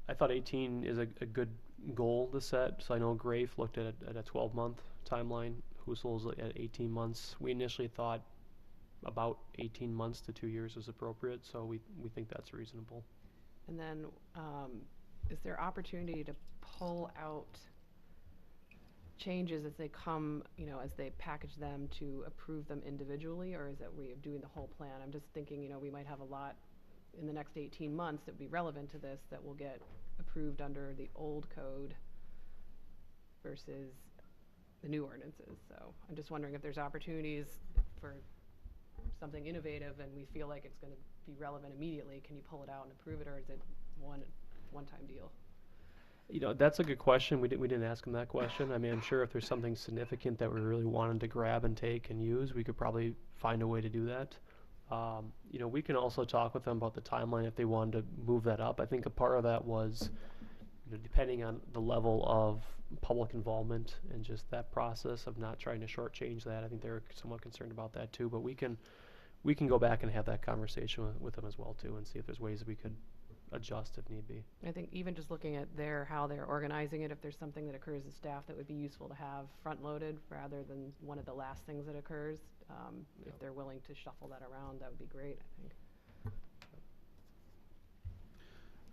I thought 18 is a good goal to set. So I know Grafe looked at a 12-month timeline. Husel's at 18 months. We initially thought about 18 months to 2 years was appropriate. So we think that's reasonable. And then, is there opportunity to pull out changes as they come, as they package them, to approve them individually, or is that we are doing the whole plan? I'm just thinking, we might have a lot in the next 18 months that would be relevant to this that will get approved under the old code versus the new ordinances. So I'm just wondering if there's opportunities for something innovative and we feel like it's going to be relevant immediately. Can you pull it out and approve it, or is it one-time deal? That's a good question. We didn't ask him that question. I mean, I'm sure if there's something significant that we really wanted to grab and take and use, we could probably find a way to do that. We can also talk with them about the timeline if they wanted to move that up. I think a part of that was, depending on the level of public involvement and just that process of not trying to shortchange that. I think they're somewhat concerned about that too. But we can go back and have that conversation with them as well too, and see if there's ways that we could adjust if need be. I think even just looking at how they're organizing it, if there's something that occurs as staff that would be useful to have front-loaded rather than one of the last things that occurs, if they're willing to shuffle that around, that would be great,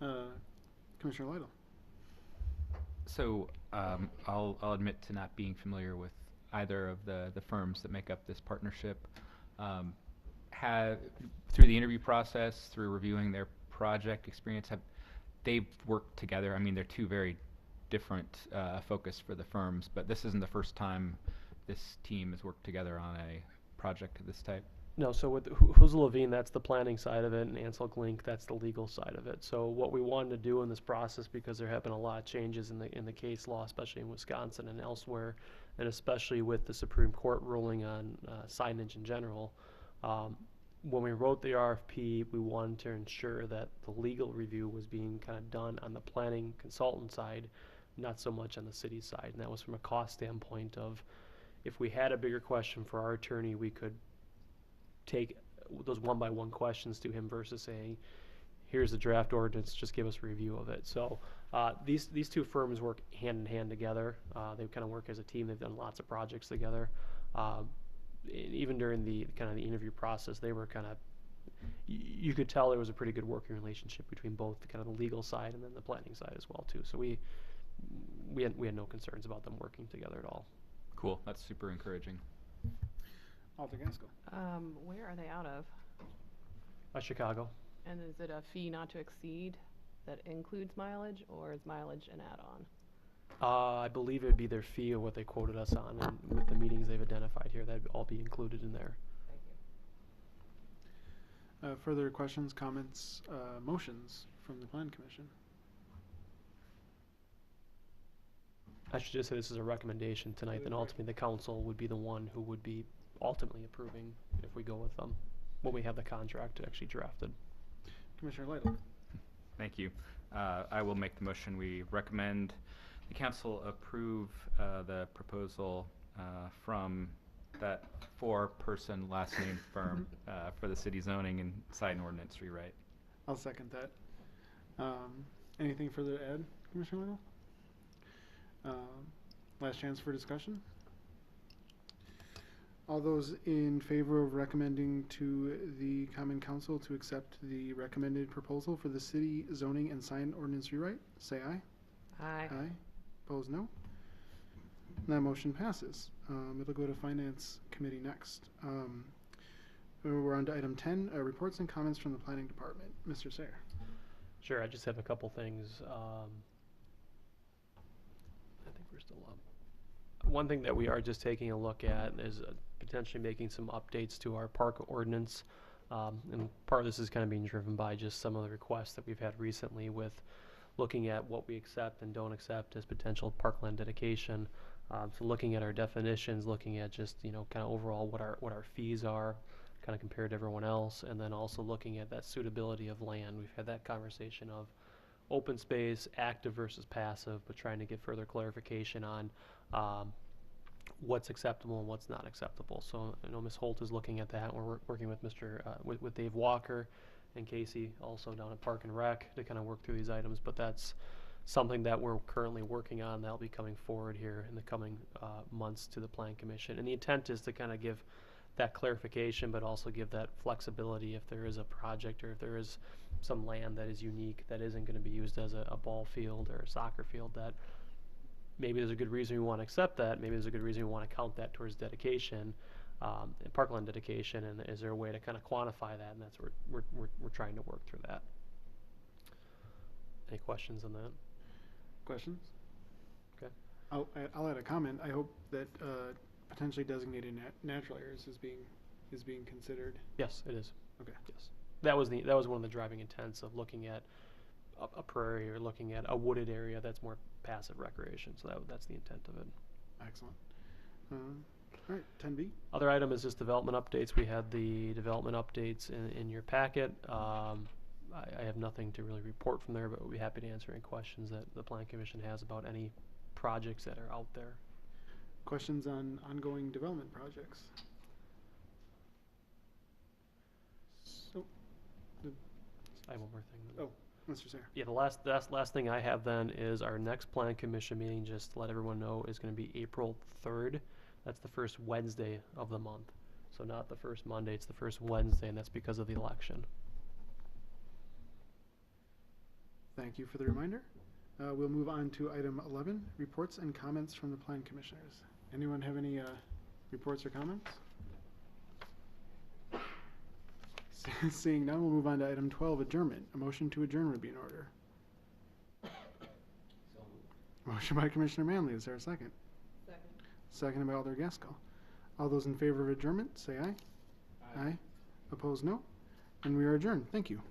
I think. Commissioner Lytle. So I'll admit to not being familiar with either of the firms that make up this partnership. Through the interview process, through reviewing their project experience, they've worked together. I mean, they're two very different focus for the firms, but this isn't the first time this team has worked together on a project of this type. No, so with Husel Levine, that's the planning side of it, and Ansel Glink, that's the legal side of it. So what we wanted to do in this process, because there have been a lot of changes in the case law, especially in Wisconsin and elsewhere, and especially with the Supreme Court ruling on signage in general, when we wrote the RFP, we wanted to ensure that the legal review was being kind of done on the planning consultant side, not so much on the city side. And that was from a cost standpoint of, if we had a bigger question for our attorney, we could take those one-by-one questions to him versus saying, here's the draft ordinance, just give us a review of it. So these two firms work hand in hand together. They kind of work as a team. They've done lots of projects together. Even during the kind of the interview process, they were kind of, you could tell there was a pretty good working relationship between both the kind of the legal side and then the planning side as well too. So we had no concerns about them working together at all. Cool. That's super encouraging. Alder Gaskell. Where are they out of? Chicago. And is it a fee not to exceed that includes mileage, or is mileage an add-on? I believe it would be their fee or what they quoted us on, and with the meetings they've identified here, that'd all be included in there. Thank you. Further questions, comments, motions from the Plan Commission? I should just say this is a recommendation tonight, then ultimately the council would be the one who would be ultimately approving if we go with them, when we have the contract actually drafted. Commissioner Lytle. Thank you. I will make the motion. We recommend the council approve the proposal from that 4-person last name firm for the city zoning and sign ordinance rewrite. I'll second that. Anything further to add, Commissioner Lytle? Last chance for discussion. All those in favor of recommending to the Common Council to accept the recommended proposal for the city zoning and sign ordinance rewrite, say aye. Aye. Aye. Opposed, no. That motion passes. It'll go to Finance Committee next. We're on to item 10, reports and comments from the Planning Department. Mr. Sayer. Sure, I just have a couple things. I think we're still up. One thing that we are just taking a look at is potentially making some updates to our park ordinance. And part of this is kind of being driven by just some of the requests that we've had recently with looking at what we accept and don't accept as potential parkland dedication. So looking at our definitions, looking at just, you know, kind of overall what our fees are, kind of compared to everyone else, and then also looking at that suitability of land. We've had that conversation of open space, active versus passive, but trying to get further clarification on what's acceptable and what's not acceptable. So I know Ms. Holt is looking at that. We're working with with Dave Walker and Casey also down at Park and Rec to kind of work through these items, but that's something that we're currently working on that'll be coming forward here in the coming months to the Plan Commission. And the intent is to kind of give that clarification, but also give that flexibility if there is a project or if there is some land that is unique that isn't going to be used as a ball field or a soccer field, that maybe there's a good reason we want to accept that, maybe there's a good reason we want to count that towards dedication, parkland dedication, and is there a way to kind of quantify that? And that's where we're trying to work through that. Any questions on that? Questions? Okay. I'll add a comment. I hope that potentially designated natural areas is being considered. Yes, it is. Okay. Yes. That was one of the driving intents of looking at a prairie or looking at a wooded area that's more passive recreation. So that's the intent of it. Excellent. All right, 10B. Other item is just development updates. We had the development updates in your packet. I have nothing to really report from there, but we'll be happy to answer any questions that the Plan Commission has about any projects that are out there. Questions on ongoing development projects? So, I have one more thing. Oh, Mr. Sayer. Yeah, the last thing I have then is our next Plan Commission meeting, just to let everyone know, is going to be April 3rd. That's the first Wednesday of the month. So not the first Monday, it's the first Wednesday, and that's because of the election. Thank you for the reminder. We'll move on to item 11, reports and comments from the Plan Commissioners. Anyone have any reports or comments? Seeing none, we'll move on to item 12, adjournment. A motion to adjourn would be in order. Motion by Commissioner Manley. Is there a second? Second. Seconded by Alder Gaskell. All those in favor of adjournment, say aye. Aye. Opposed, no. And we are adjourned. Thank you.